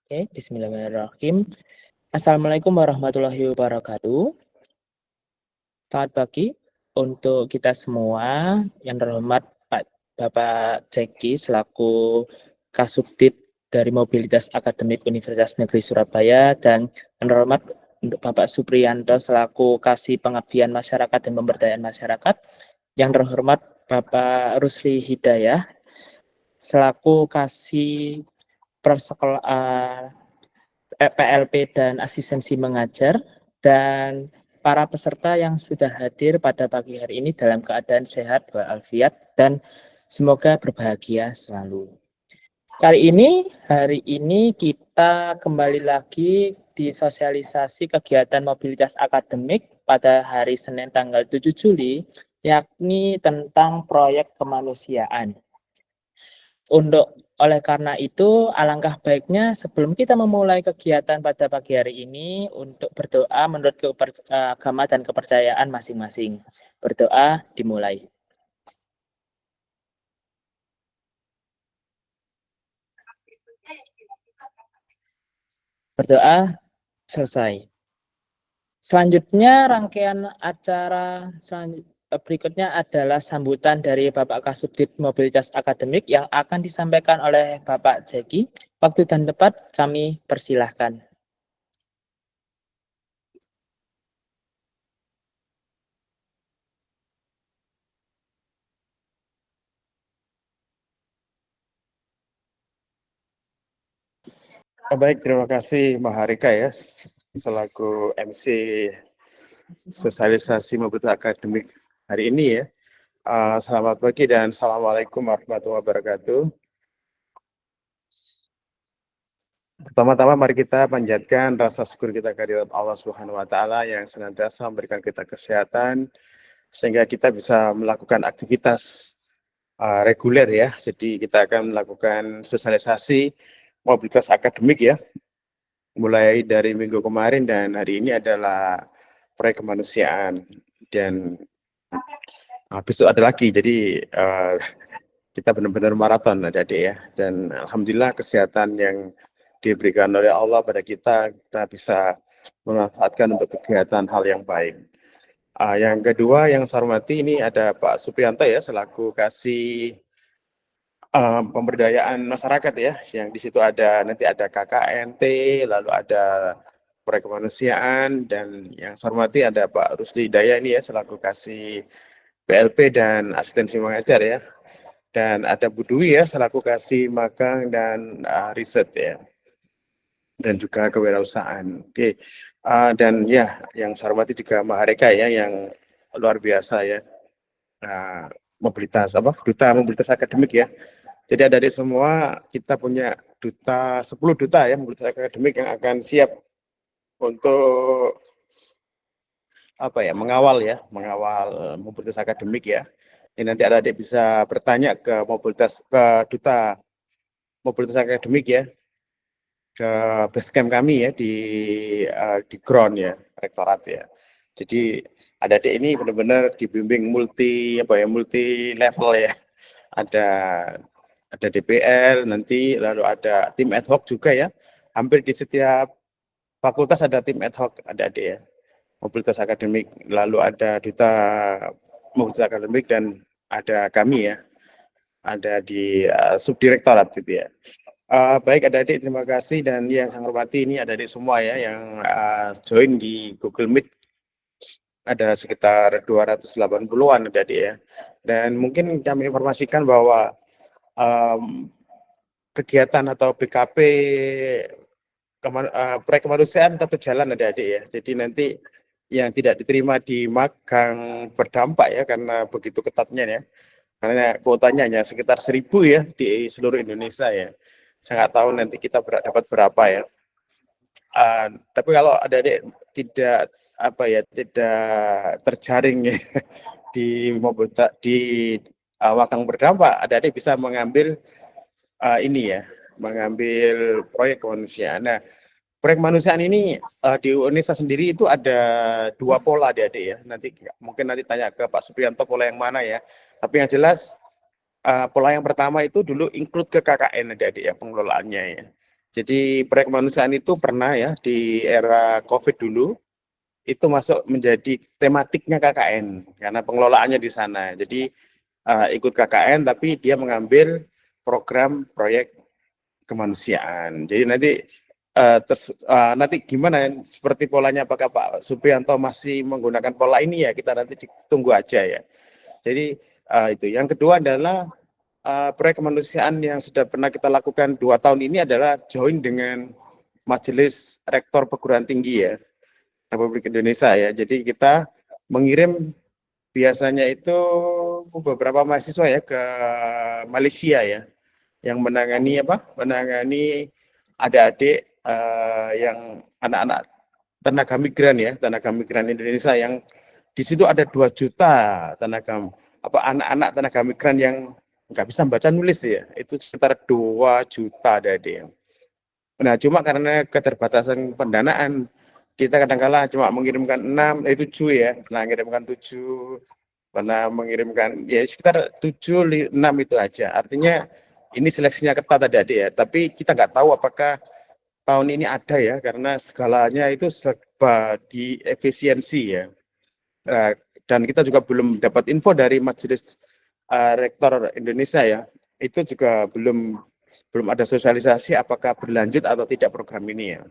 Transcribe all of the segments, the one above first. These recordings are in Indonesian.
Oke, bismillahirrahmanirrahim. Assalamualaikum warahmatullahi wabarakatuh. Selamat pagi untuk kita semua. Yang terhormat Bapak Jeki selaku Kasubdit dari Mobilitas Akademik Universitas Negeri Surabaya dan yang terhormat untuk Bapak Supriyanto selaku Kasih Pengabdian Masyarakat dan Pemberdayaan Masyarakat. Yang terhormat Bapak Rusli Hidayah selaku Kasih PLP dan Asistensi Mengajar, dan para peserta yang sudah hadir pada pagi hari ini dalam keadaan sehat walafiat dan semoga berbahagia selalu. Hari ini kita kembali lagi di sosialisasi kegiatan mobilitas akademik pada hari Senin tanggal 7 Juli, yakni tentang proyek kemanusiaan. Oleh karena itu, alangkah baiknya sebelum kita memulai kegiatan pada pagi hari ini untuk berdoa menurut agama dan kepercayaan masing-masing. Berdoa dimulai. Berdoa selesai. Selanjutnya rangkaian acara berikutnya adalah sambutan dari Bapak Kasubdit Mobilitas Akademik yang akan disampaikan oleh Bapak Jeki. Waktu dan tempat kami persilahkan. Baik, terima kasih Maharika ya, selaku MC sosialisasi mobilitas akademik hari ini ya. Selamat pagi dan Assalamualaikum warahmatullahi wabarakatuh. Pertama-tama mari kita panjatkan rasa syukur kita kehadirat Allah Subhanahu wa taala yang senantiasa memberikan kita kesehatan sehingga kita bisa melakukan aktivitas reguler ya. Jadi kita akan melakukan sosialisasi mobilitas akademik ya. Mulai dari minggu kemarin dan hari ini adalah proyek kemanusiaan dan besok ada lagi. Jadi kita benar-benar maraton adik-adik ya. Dan alhamdulillah kesehatan yang diberikan oleh Allah pada kita bisa memanfaatkan untuk kegiatan hal yang baik. Yang kedua yang saya hormati ini ada Pak Supriyanto ya selaku Kasih pemberdayaan masyarakat ya, yang di situ nanti ada KKNT, lalu ada proyek kemanusiaan, dan yang saya hormati ada Pak Rusli Hidayah ini ya selaku Kasih PLP dan Asistensi Mengajar ya, dan ada Bu Dwi ya selaku Kasih Magang dan Riset ya, dan juga kewirausahaan. Oke. Dan ya yang saya hormati juga Maharika ya yang luar biasa ya, duta mobilitas akademik ya. Jadi adik-adik semua kita punya 10 duta ya mobilitas akademik yang akan siap untuk mengawal mobilitas akademik ya. Ini nanti adik-adik bisa bertanya ke duta mobilitas akademik ya, ke basecamp kami ya di ground ya, rektorat ya. Jadi adik-adik ini benar-benar dibimbing multi level ya. Ada DPL nanti, lalu ada tim ad hoc juga ya. Hampir di setiap fakultas ada tim ad hoc, adik-adik ya. Mobilitas akademik, lalu ada duta mobilitas akademik dan ada kami ya. Ada di subdirektorat gitu ya. Baik adik-adik, terima kasih, dan yang saya hormati ini adik-adik semua ya yang join di Google Meet. Ada sekitar 280-an adik-adik ya. Dan mungkin kami informasikan bahwa kegiatan atau BKP proyek kemanusiaan tetap jalan adik-adik ya. Jadi nanti yang tidak diterima di magang berdampak ya karena begitu ketatnya ya. Karena kuotanya hanya sekitar 1.000 ya di seluruh Indonesia ya. Saya nggak tahu nanti kita dapat berapa ya. Tapi kalau adik-adik tidak terjaring ya, di magang berdampak, adik-adik bisa mengambil mengambil proyek kemanusiaan. Nah, proyek kemanusiaan ini di Unesa sendiri itu ada 2 pola adik-adik ya. Mungkin tanya ke Pak Supriyanto pola yang mana ya. Tapi yang jelas pola yang pertama itu dulu include ke KKN adik-adik ya pengelolaannya ya. Jadi proyek kemanusiaan itu pernah ya di era COVID dulu itu masuk menjadi tematiknya KKN karena pengelolaannya di sana. Jadi ikut KKN tapi dia mengambil program proyek kemanusiaan. Jadi nanti gimana ya, seperti polanya apakah Pak Supriyanto masih menggunakan pola ini ya kita nanti tunggu aja ya. Jadi itu. Yang kedua adalah proyek kemanusiaan yang sudah pernah kita lakukan 2 tahun ini adalah join dengan Majelis Rektor Perguruan Tinggi ya Republik Indonesia ya. Jadi kita mengirim biasanya itu beberapa mahasiswa ya ke Malaysia ya yang menangani adik-adik yang anak-anak tenaga migran Indonesia yang di situ ada 2 juta anak-anak tenaga migran yang nggak bisa baca nulis ya, itu sekitar 2 juta adik-adik. Nah, cuma karena keterbatasan pendanaan, kita kadang-kala cuma mengirimkan 7 ya, mengirimkan 7, pernah mengirimkan ya sekitar 7, 6 itu aja. Artinya ini seleksinya ketat adik-adik ya, tapi kita nggak tahu apakah tahun ini ada ya, karena segalanya itu serba di efisiensi ya. Dan kita juga belum dapat info dari Majelis Rektor Indonesia ya, itu juga belum ada sosialisasi apakah berlanjut atau tidak program ini ya.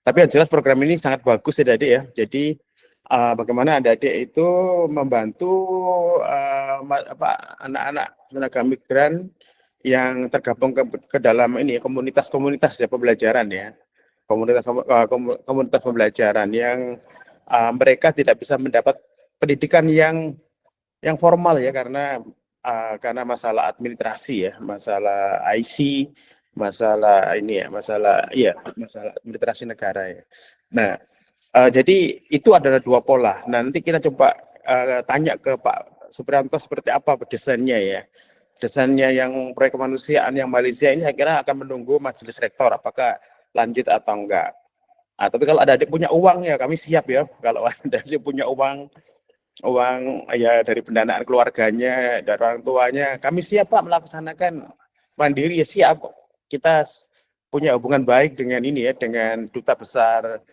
Tapi yang jelas program ini sangat bagus ya adik ya. Jadi bagaimana adik-adik itu membantu anak-anak tenaga migran yang tergabung ke dalam ini komunitas-komunitas ya pembelajaran ya. Komunitas pembelajaran yang mereka tidak bisa mendapat pendidikan yang formal ya karena masalah administrasi ya, masalah IC, masalah administrasi negara ya. Nah, jadi itu adalah 2 pola. Nanti kita coba tanya ke Pak Supriyanto seperti apa desainnya ya. Desainnya yang proyek kemanusiaan yang Malaysia ini saya kira akan menunggu majelis rektor apakah lanjut atau enggak. Tapi kalau ada adik punya uang ya kami siap ya. Kalau ada adik punya uang ya dari pendanaan keluarganya, dari orang tuanya, kami siap Pak melaksanakan mandiri ya siap. Kita punya hubungan baik dengan ini ya, dengan Duta Besar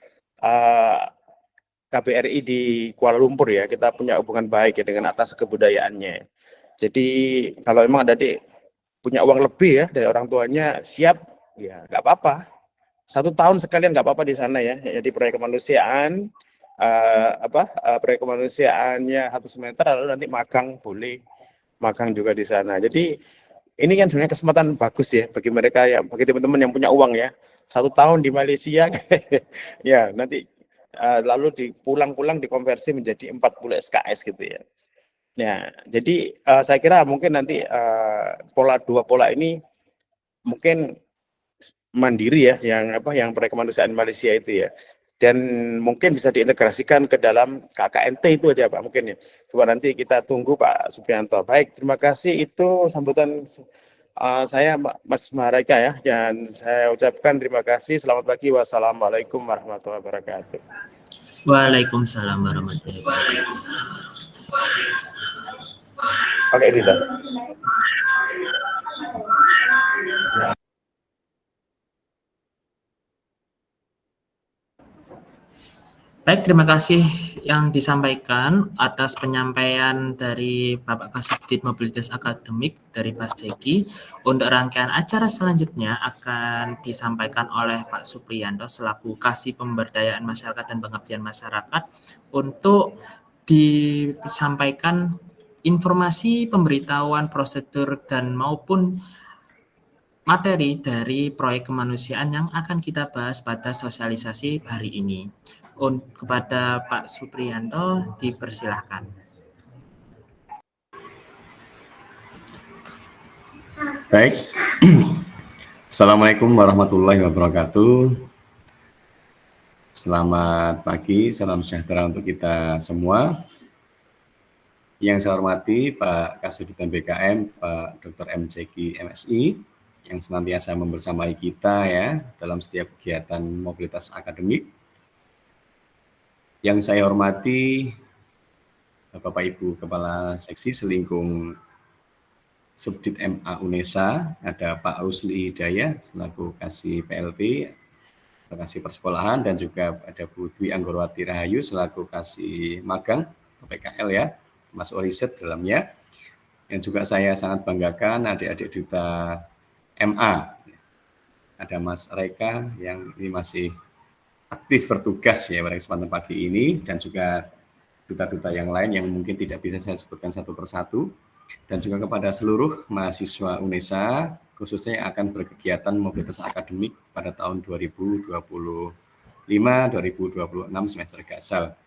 KBRI di Kuala Lumpur ya. Kita punya hubungan baik ya dengan atas kebudayaannya. Jadi kalau memang ada adik punya uang lebih ya dari orang tuanya siap ya nggak apa-apa. 1 tahun sekalian nggak apa-apa di sana ya. Jadi proyek kemanusiaan proyek kemanusiaannya 1 semester lalu nanti magang juga di sana. Jadi ini kan sebenarnya kesempatan bagus ya bagi mereka ya, bagi teman-teman yang punya uang ya. 1 tahun di Malaysia ya nanti lalu pulang dikonversi menjadi 40 SKS gitu ya. Nah, jadi saya kira mungkin nanti 2 pola ini mungkin mandiri ya yang proyek kemanusiaan Malaysia itu ya. Dan mungkin bisa diintegrasikan ke dalam KKNT itu aja Pak mungkin ya. Coba nanti kita tunggu Pak Supriyanto. Baik, terima kasih itu sambutan saya Mas Maharika ya. Dan saya ucapkan terima kasih. Selamat pagi. Wassalamualaikum warahmatullahi wabarakatuh. Waalaikumsalam warahmatullahi wabarakatuh. Oke, Rida. Baik, terima kasih yang disampaikan atas penyampaian dari Bapak Kasubdit Mobilitas Akademik dari Pak Jeki. Untuk rangkaian acara selanjutnya akan disampaikan oleh Pak Supriyanto selaku Kasih Pemberdayaan Masyarakat dan Pengabdian Masyarakat untuk disampaikan informasi pemberitahuan prosedur dan maupun materi dari proyek kemanusiaan yang akan kita bahas pada sosialisasi hari ini. Kepada Pak Supriyanto dipersilahkan. Baik. Assalamualaikum warahmatullahi wabarakatuh. Selamat pagi, salam sejahtera untuk kita semua. Yang saya hormati Pak Kasubdit MBKM, Pak Dr. M. Jeki MSI, yang senantiasa membersamai kita ya dalam setiap kegiatan mobilitas akademik. Yang saya hormati Bapak Ibu Kepala Seksi Selingkung Subdit MA UNESA, ada Pak Rusli Hidayah selaku Kasih PLP, Kasih Persekolahan, dan juga ada Bu Dwi Anggorwati Rahayu selaku Kasih Magang PKL ya, masuk riset dalamnya. Yang juga saya sangat banggakan adik-adik duta MA. Ada Mas Reka yang ini masih aktif bertugas ya pada kesempatan pagi ini, dan juga duta-duta yang lain yang mungkin tidak bisa saya sebutkan satu persatu, dan juga kepada seluruh mahasiswa UNESA khususnya yang akan berkegiatan mobilitas akademik pada tahun 2025-2026 semester gasal.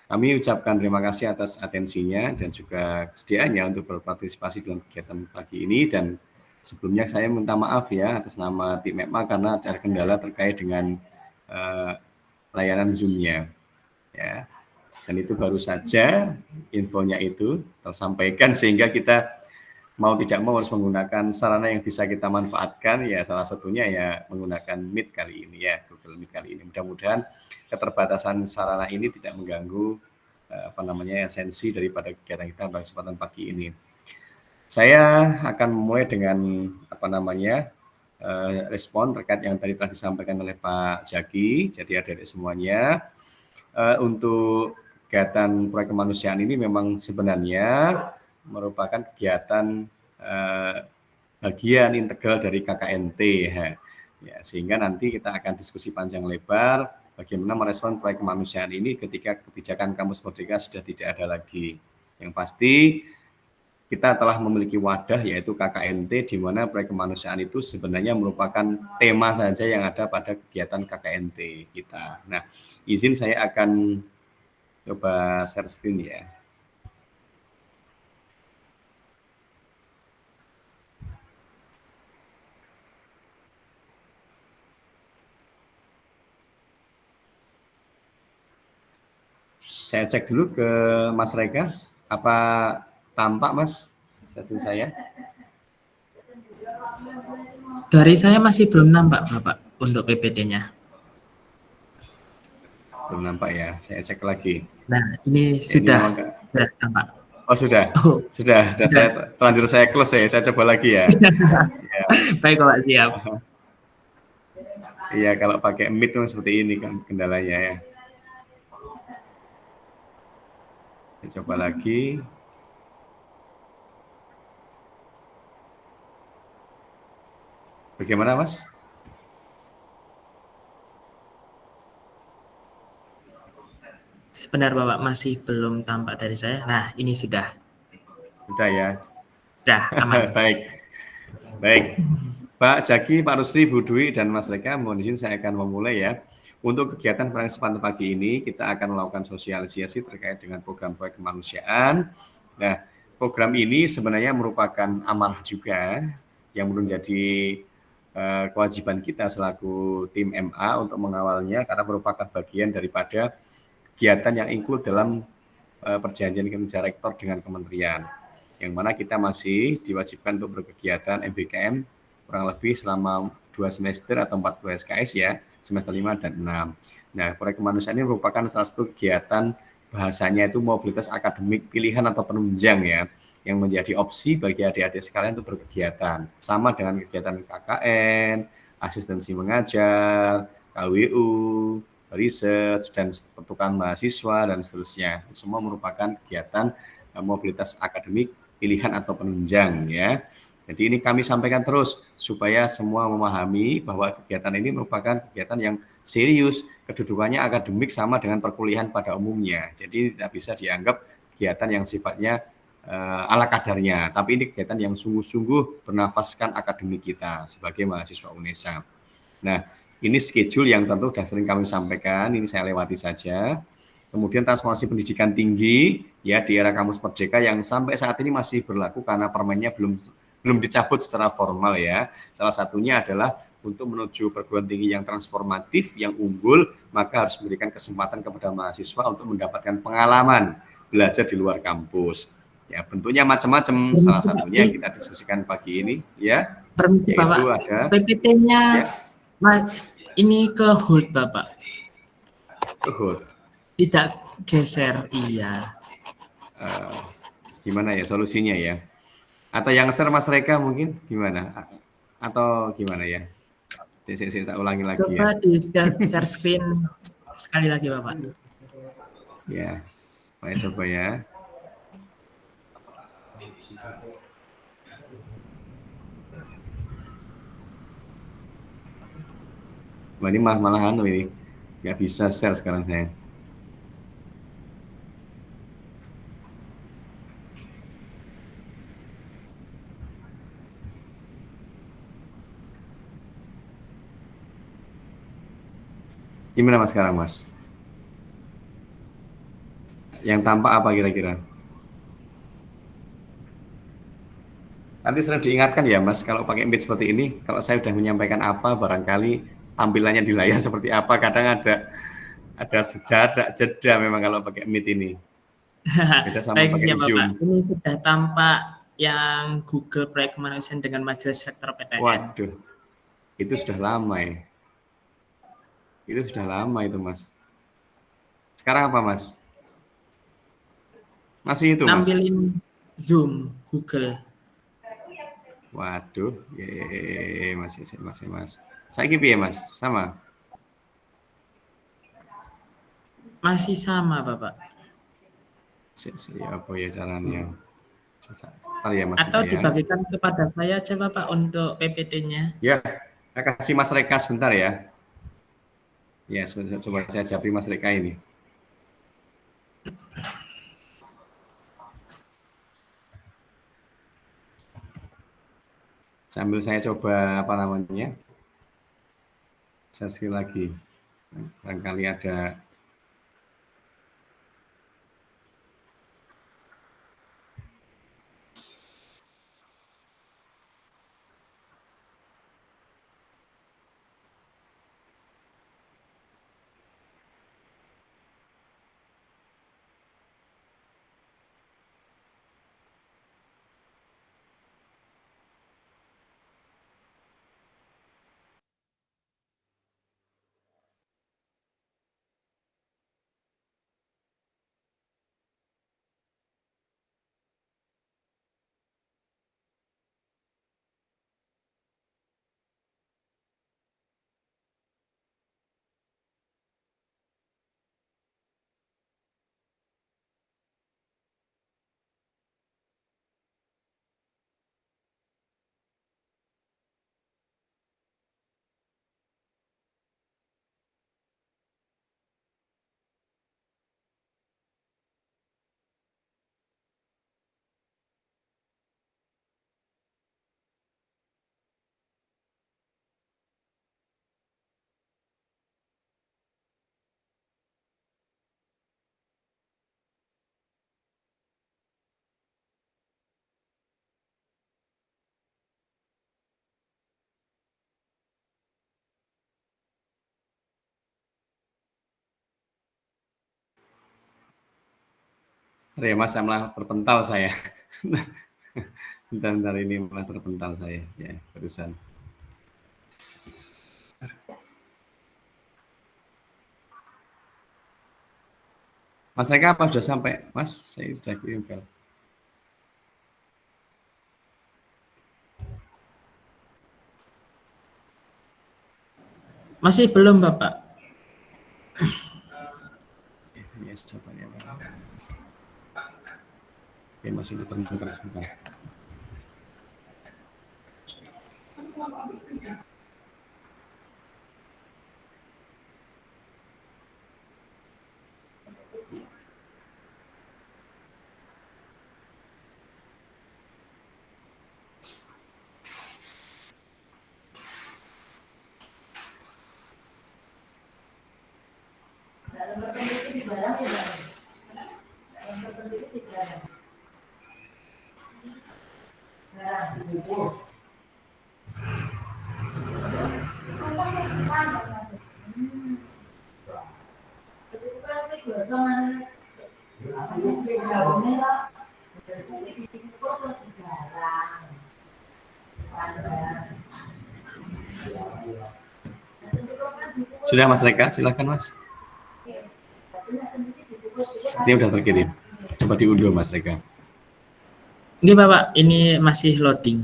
Kami ucapkan terima kasih atas atensinya dan juga kesediaannya untuk berpartisipasi dalam kegiatan pagi ini, dan sebelumnya saya minta maaf ya atas nama tim MEPMA karena ada kendala terkait dengan layanan Zoom-nya ya. Dan itu baru saja infonya itu tersampaikan, sehingga kita mau tidak mau harus menggunakan sarana yang bisa kita manfaatkan ya, salah satunya ya menggunakan Meet kali ini ya, Google Meet kali ini. Mudah-mudahan keterbatasan sarana ini tidak mengganggu esensi daripada kegiatan kita pada kesempatan pagi ini. Saya akan memulai dengan respon terkait yang tadi telah disampaikan oleh Pak Jaki. Jadi adik-adik semuanya, untuk kegiatan proyek kemanusiaan ini memang sebenarnya merupakan kegiatan bagian integral dari KKNT ya, sehingga nanti kita akan diskusi panjang lebar bagaimana merespon proyek kemanusiaan ini ketika kebijakan Kampus Merdeka sudah tidak ada lagi. Yang pasti kita telah memiliki wadah yaitu KKNT, di mana proyek kemanusiaan itu sebenarnya merupakan tema saja yang ada pada kegiatan KKNT kita. Nah, izin saya akan coba share screen ya. Saya cek dulu ke Mas Reka, apa tampak Mas sesi saya? Dari saya masih belum nampak Bapak untuk PPT-nya. Belum nampak ya, saya cek lagi. Nah, ini sudah tampak. Oh sudah, sudah. Saya terlanjur saya close ya, saya coba lagi ya. Ya. Baik Bapak, siap. Iya, kalau pakai Meet itu seperti ini kan kendalanya ya. Saya coba lagi. Bagaimana Mas? Sebentar Bapak, masih belum tampak dari saya. Nah, ini sudah. Sudah ya. Sudah, aman. Baik. Pak Jaki, Pak Rusli, Bu Dwi, dan Mas Reka, mohon izin saya akan memulai ya. Untuk kegiatan pada kesempatan pagi ini, kita akan melakukan sosialisasi terkait dengan program proyek kemanusiaan. Nah, program ini sebenarnya merupakan amanah juga yang menjadi kewajiban kita selaku tim MA untuk mengawalnya, karena merupakan bagian daripada kegiatan yang include dalam perjanjian kinerja rektor dengan kementerian, yang mana kita masih diwajibkan untuk berkegiatan MBKM kurang lebih selama 2 semester atau 40 SKS ya, semester 5 dan 6. Nah, proyek kemanusiaan ini merupakan salah satu kegiatan, bahasanya itu mobilitas akademik pilihan atau penunjang ya, yang menjadi opsi bagi adik-adik sekalian untuk berkegiatan. Sama dengan kegiatan KKN, asistensi mengajar, KWU, riset, dan pertukaran mahasiswa, dan seterusnya. Semua merupakan kegiatan mobilitas akademik pilihan atau penunjang ya. Jadi ini kami sampaikan terus supaya semua memahami bahwa kegiatan ini merupakan kegiatan yang serius, kedudukannya akademik sama dengan perkuliahan pada umumnya. Jadi tidak bisa dianggap kegiatan yang sifatnya ala kadarnya, tapi ini kegiatan yang sungguh-sungguh bernafaskan akademik kita sebagai mahasiswa UNESA. Nah, ini schedule yang tentu sudah sering kami sampaikan, ini saya lewati saja. Kemudian transformasi pendidikan tinggi ya di era Kampus Merdeka yang sampai saat ini masih berlaku karena permennya belum dicabut secara formal ya. Salah satunya adalah untuk menuju perguruan tinggi yang transformatif, yang unggul, maka harus memberikan kesempatan kepada mahasiswa untuk mendapatkan pengalaman belajar di luar kampus. Ya, bentuknya macam-macam. Salah satunya yang kita diskusikan pagi ini ya. Permisi Bapak, ada PPT-nya ya. Ini ke hold Bapak. Ke hold. Tidak geser, iya. Gimana ya solusinya ya? Atau yang share Mas Reka mungkin gimana? Atau gimana ya? Saya tak ulangi lagi Coba ya. di share screen sekali lagi Bapak. Ya, saya coba ya. Wah, ini malah ini nggak bisa share sekarang saya. Gimana Mas sekarang Mas? Yang tampak apa kira-kira? Nanti sering diingatkan ya Mas, kalau pakai Meet seperti ini, kalau saya sudah menyampaikan apa, barangkali tampilannya di layar seperti apa, kadang ada sejadah, jeda memang kalau pakai Meet ini. Beda sama Baik, pakai siap Bapak. Zoom. Ini sudah tampak yang Google Proyek Kemanusiaan dengan Majelis Rektor PTN. Waduh, itu sudah lama ya. Itu sudah lama itu Mas. Sekarang apa Mas? Masih itu Mas? Nampilin Zoom Google. Waduh, masih Mas. Saya ya Mas, sama. Masih sama Bapak. Apa ya caranya? Bentar ya Mas. Atau ya. dibagikan kepada saya aja Bapak untuk PPT-nya. Ya, saya kasih Mas Reka sebentar ya. Ya, coba saya japri Mas Reka ini. Sambil saya coba apa namanya, saya sekali lagi. Barangkali ada. Ya Mas, malah terpental saya. Sebentar ini malah terpental saya ya barusan. Mas Reka apa sudah sampai? Mas, saya sudah kirim file. Masih belum Bapak. Yes, coba ya. Oke, masih muter-muter sebentar. Sudah Mas Reka, silakan Mas. Ini udah terkirim. Coba diunduh Mas Reka. Ini Bapak, ini masih loading.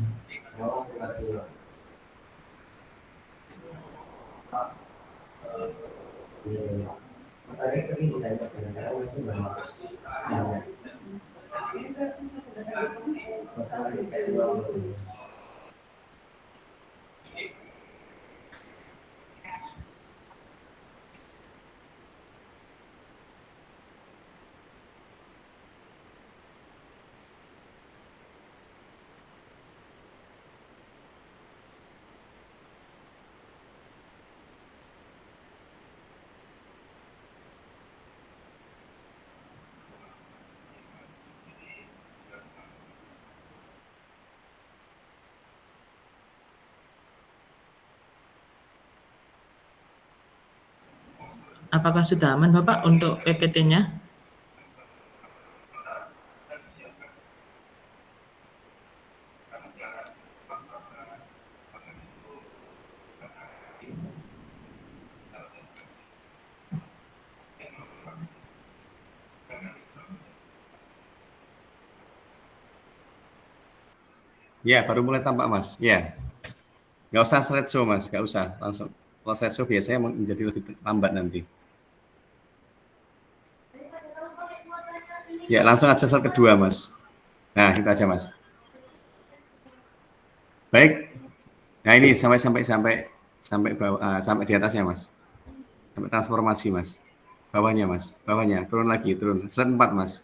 Apakah sudah aman Bapak untuk PPT-nya? Ya, baru mulai tampak Mas. Ya, nggak usah slideshow Mas, nggak usah langsung. Kalau slideshow biasanya menjadi lebih lambat nanti. Ya, langsung aja slide kedua Mas. Nah, kita aja Mas. Baik. Nah ini sampai bawah, sampai di atasnya Mas. Sampai transformasi Mas. Bawahnya Mas, bawahnya turun lagi, turun. Slide 4 Mas.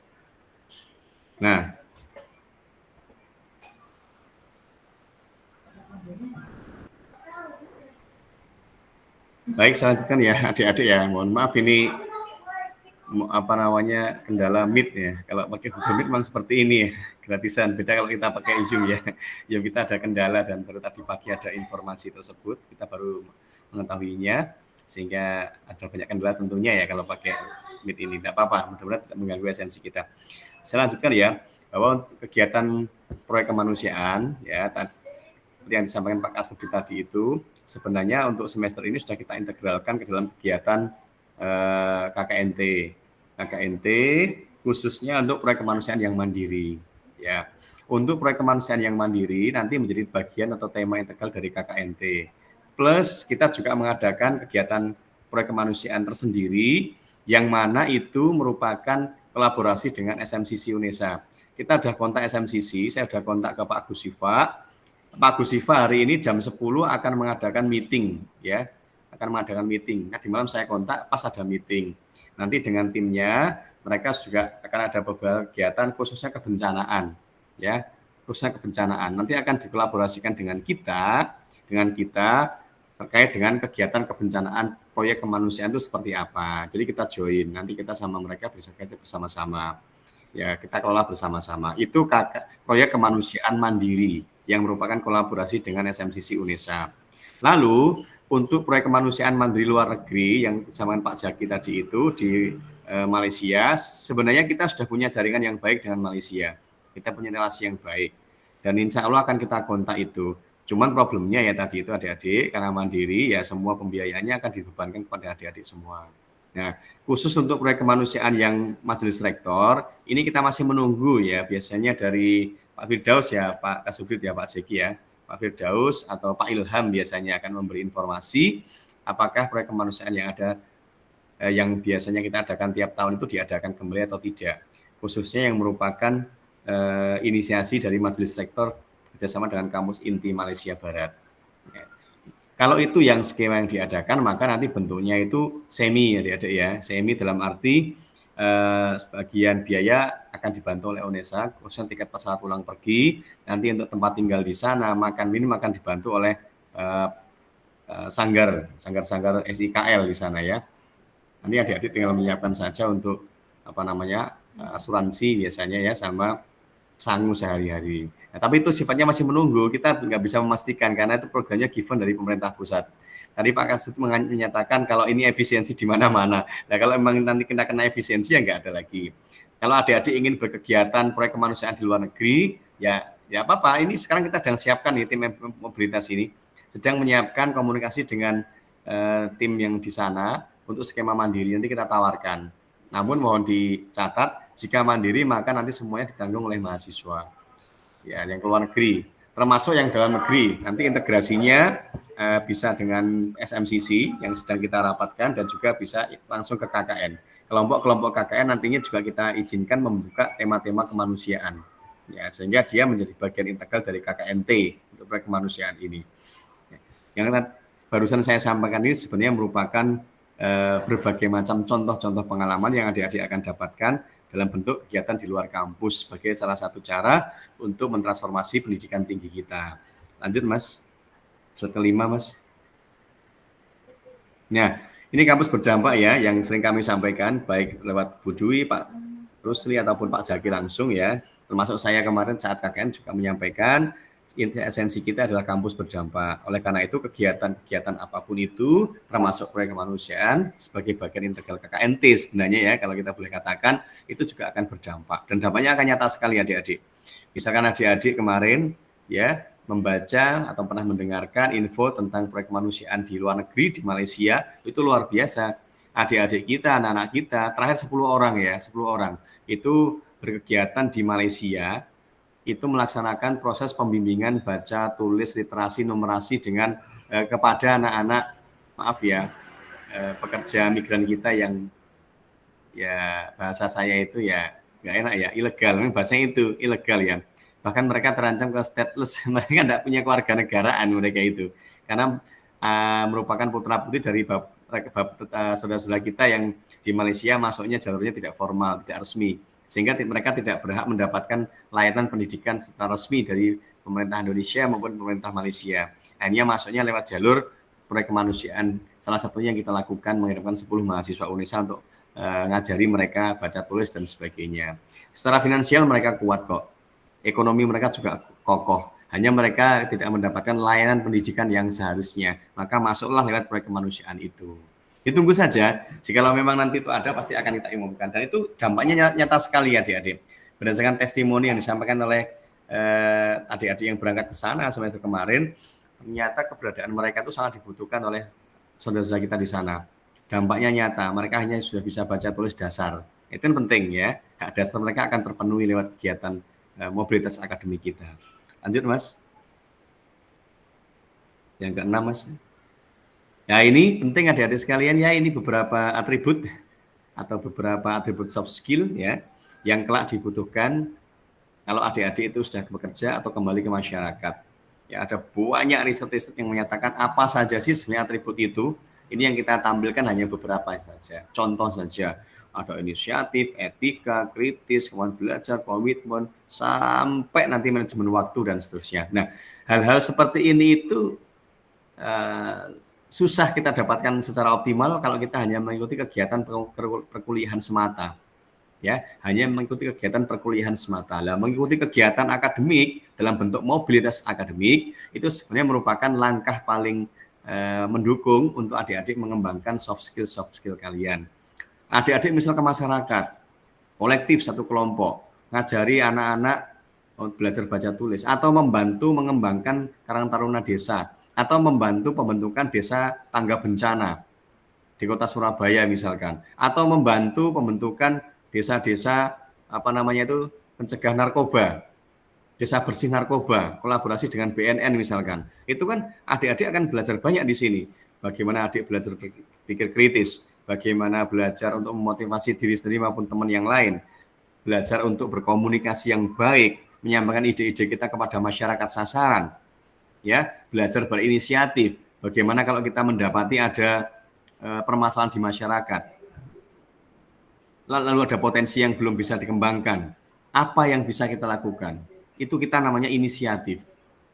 Nah, baik, saya lanjutkan ya adik-adik ya. Mohon maaf ini apa namanya kendala Meet ya. Kalau pakai Google Meet memang seperti ini ya, gratisan. Beda kalau kita pakai Zoom ya. Ya kita ada kendala dan baru tadi pagi ada informasi tersebut, kita baru mengetahuinya sehingga ada banyak kendala tentunya ya kalau pakai Meet ini. Tidak apa-apa, mudah-mudahan tidak mengganggu esensi kita. Saya lanjutkan ya, bahwa untuk kegiatan proyek kemanusiaan ya seperti yang disampaikan Pak Kasubdit tadi itu sebenarnya untuk semester ini sudah kita integralkan ke dalam kegiatan KKNT. KKNT khususnya untuk proyek kemanusiaan yang mandiri. Ya, untuk proyek kemanusiaan yang mandiri nanti menjadi bagian atau tema integral dari KKNT. Plus kita juga mengadakan kegiatan proyek kemanusiaan tersendiri yang mana itu merupakan kolaborasi dengan SMCC UNESA. Kita sudah kontak SMCC, saya sudah kontak ke Pak Gus Siva. Pak Gus Siva hari ini jam 10 akan mengadakan meeting ya. Akan mengadakan meeting. Nah, di malam saya kontak pas ada meeting. Nanti dengan timnya mereka juga akan ada beberapa kegiatan khususnya kebencanaan ya. Khususnya kebencanaan. Nanti akan dikolaborasikan dengan kita terkait dengan kegiatan kebencanaan proyek kemanusiaan itu seperti apa. Jadi kita join, nanti kita sama mereka bisa kerja bersama-sama. Ya, kita kelola bersama-sama. Itu proyek kemanusiaan mandiri yang merupakan kolaborasi dengan SMCC UNESA. Lalu untuk proyek kemanusiaan mandiri luar negeri yang disampaikan Pak Jaki tadi itu di Malaysia, sebenarnya kita sudah punya jaringan yang baik dengan Malaysia. Kita punya relasi yang baik. Dan insya Allah akan kita kontak itu. Cuman problemnya ya tadi itu adik-adik, karena mandiri ya semua pembiayaannya akan dibebankan kepada adik-adik semua. Nah, khusus untuk proyek kemanusiaan yang Majelis Rektor, ini kita masih menunggu ya, biasanya dari Pak Firdaus ya, Pak Kasubdit ya, Pak Zeki ya, Pak Firdaus atau Pak Ilham biasanya akan memberi informasi apakah proyek kemanusiaan yang ada yang biasanya kita adakan tiap tahun itu diadakan kembali atau tidak, khususnya yang merupakan inisiasi dari Majelis Rektor bekerjasama dengan Kampus Inti Malaysia Barat. Ya. Kalau itu yang skema yang diadakan, maka nanti bentuknya itu semi adik-adik ya, semi dalam arti sebagian biaya akan dibantu oleh UNESA, khususnya tiket pesawat pulang pergi, nanti untuk tempat tinggal di sana, makan minum akan dibantu oleh sanggar SIKL di sana ya. Nanti adik-adik tinggal menyiapkan saja untuk asuransi biasanya ya sama sangu sehari-hari. Nah, tapi itu sifatnya masih menunggu, kita nggak bisa memastikan karena itu programnya given dari pemerintah pusat. Tadi Pak Kasut menyatakan kalau ini efisiensi di mana-mana. Nah, kalau memang nanti kita kena efisiensi ya nggak ada lagi. Kalau adik-adik ingin berkegiatan proyek kemanusiaan di luar negeri, ya apa-apa. Ini sekarang kita sedang siapkan nih tim mobilitas ini, sedang menyiapkan komunikasi dengan tim yang di sana untuk skema mandiri nanti kita tawarkan. Namun mohon dicatat, jika mandiri maka nanti semuanya ditanggung oleh mahasiswa. ya, yang ke luar negeri, termasuk yang dalam negeri. Nanti integrasinya bisa dengan SMCC yang sedang kita rapatkan dan juga bisa langsung ke KKN. Kelompok-kelompok KKN nantinya juga kita izinkan membuka tema-tema kemanusiaan, ya, sehingga dia menjadi bagian integral dari KKNT untuk proyek kemanusiaan ini. Yang barusan saya sampaikan ini sebenarnya merupakan berbagai macam contoh-contoh pengalaman yang adik-adik akan dapatkan dalam bentuk kegiatan di luar kampus sebagai salah satu cara untuk mentransformasi pendidikan tinggi kita. Lanjut, Mas. Slide kelima, Mas. Nah, ini kampus berdampak ya, yang sering kami sampaikan, baik lewat Bu Dwi, Pak Rusli, ataupun Pak Zaki langsung ya. Termasuk saya kemarin saat KKN juga menyampaikan, esensi kita adalah kampus berdampak. Oleh karena itu, kegiatan-kegiatan apapun itu, termasuk proyek kemanusiaan, sebagai bagian integral KKNT sebenarnya ya, kalau kita boleh katakan, itu juga akan berdampak. Dan dampaknya akan nyata sekali adik-adik. Misalkan adik-adik kemarin, ya, membaca atau pernah mendengarkan info tentang proyek kemanusiaan di luar negeri, di Malaysia, itu luar biasa. Adik-adik kita, anak-anak kita, terakhir 10 orang ya, 10 orang, itu berkegiatan di Malaysia, itu melaksanakan proses pembimbingan baca, tulis, literasi, numerasi dengan kepada anak-anak, maaf ya, pekerja migran kita yang ya bahasa saya itu ya nggak enak ya, ilegal, memang bahasanya itu ilegal ya. Bahkan mereka terancam ke stateless, mereka tidak punya keluarga negaraan mereka itu, karena merupakan putra-putri dari saudara-saudara kita yang di Malaysia masuknya jalurnya tidak formal, tidak resmi, sehingga mereka tidak berhak mendapatkan layanan pendidikan secara resmi dari pemerintah Indonesia maupun pemerintah Malaysia. Akhirnya masuknya lewat jalur proyek kemanusiaan, salah satunya yang kita lakukan mengirimkan 10 mahasiswa UNESA untuk ngajari mereka baca tulis dan sebagainya. Secara finansial mereka kuat kok, ekonomi mereka juga kokoh, hanya mereka tidak mendapatkan layanan pendidikan yang seharusnya, maka masuklah lewat proyek kemanusiaan itu. Ditunggu saja, jikalau memang nanti itu ada pasti akan kita umumkan, dan itu dampaknya nyata sekali adik-adik. Berdasarkan testimoni yang disampaikan oleh adik-adik yang berangkat ke sana semester kemarin, ternyata keberadaan mereka itu sangat dibutuhkan oleh saudara-saudara kita di sana. Dampaknya nyata, mereka hanya sudah bisa baca tulis dasar. Itu yang penting ya, hak dasar mereka akan terpenuhi lewat kegiatan mobilitas akademik kita. Lanjut, Mas. Yang keenam, Mas. Ya, ini penting adik-adik sekalian ya, ini beberapa atribut atau beberapa atribut soft skill ya yang kelak dibutuhkan kalau adik-adik itu sudah bekerja atau kembali ke masyarakat. Ya, ada banyak riset-riset yang menyatakan apa saja sih sebenarnya atribut itu. Ini yang kita tampilkan hanya beberapa saja. Contoh saja, ada inisiatif, etika, kritis, kemampuan belajar, komitmen, sampai nanti manajemen waktu dan seterusnya. Nah, hal-hal seperti ini itu susah kita dapatkan secara optimal kalau kita hanya mengikuti kegiatan perkuliahan semata. Ya, hanya mengikuti kegiatan perkuliahan semata. Lah, mengikuti kegiatan akademik dalam bentuk mobilitas akademik itu sebenarnya merupakan langkah paling mendukung untuk adik-adik mengembangkan soft skill kalian. Adik-adik misal ke masyarakat, kolektif satu kelompok, ngajari anak-anak belajar baca tulis, atau membantu mengembangkan Karang Taruna Desa, atau membantu pembentukan desa tangga bencana di kota Surabaya misalkan, atau membantu pembentukan desa-desa pencegah narkoba, desa bersih narkoba, kolaborasi dengan BNN misalkan. Itu kan adik-adik akan belajar banyak di sini. Bagaimana adik belajar berpikir kritis, bagaimana belajar untuk memotivasi diri sendiri maupun teman yang lain, belajar untuk berkomunikasi yang baik, menyampaikan ide-ide kita kepada masyarakat sasaran, ya, belajar berinisiatif. Bagaimana kalau kita mendapati ada permasalahan di masyarakat, lalu ada potensi yang belum bisa dikembangkan, apa yang bisa kita lakukan? Itu kita namanya inisiatif.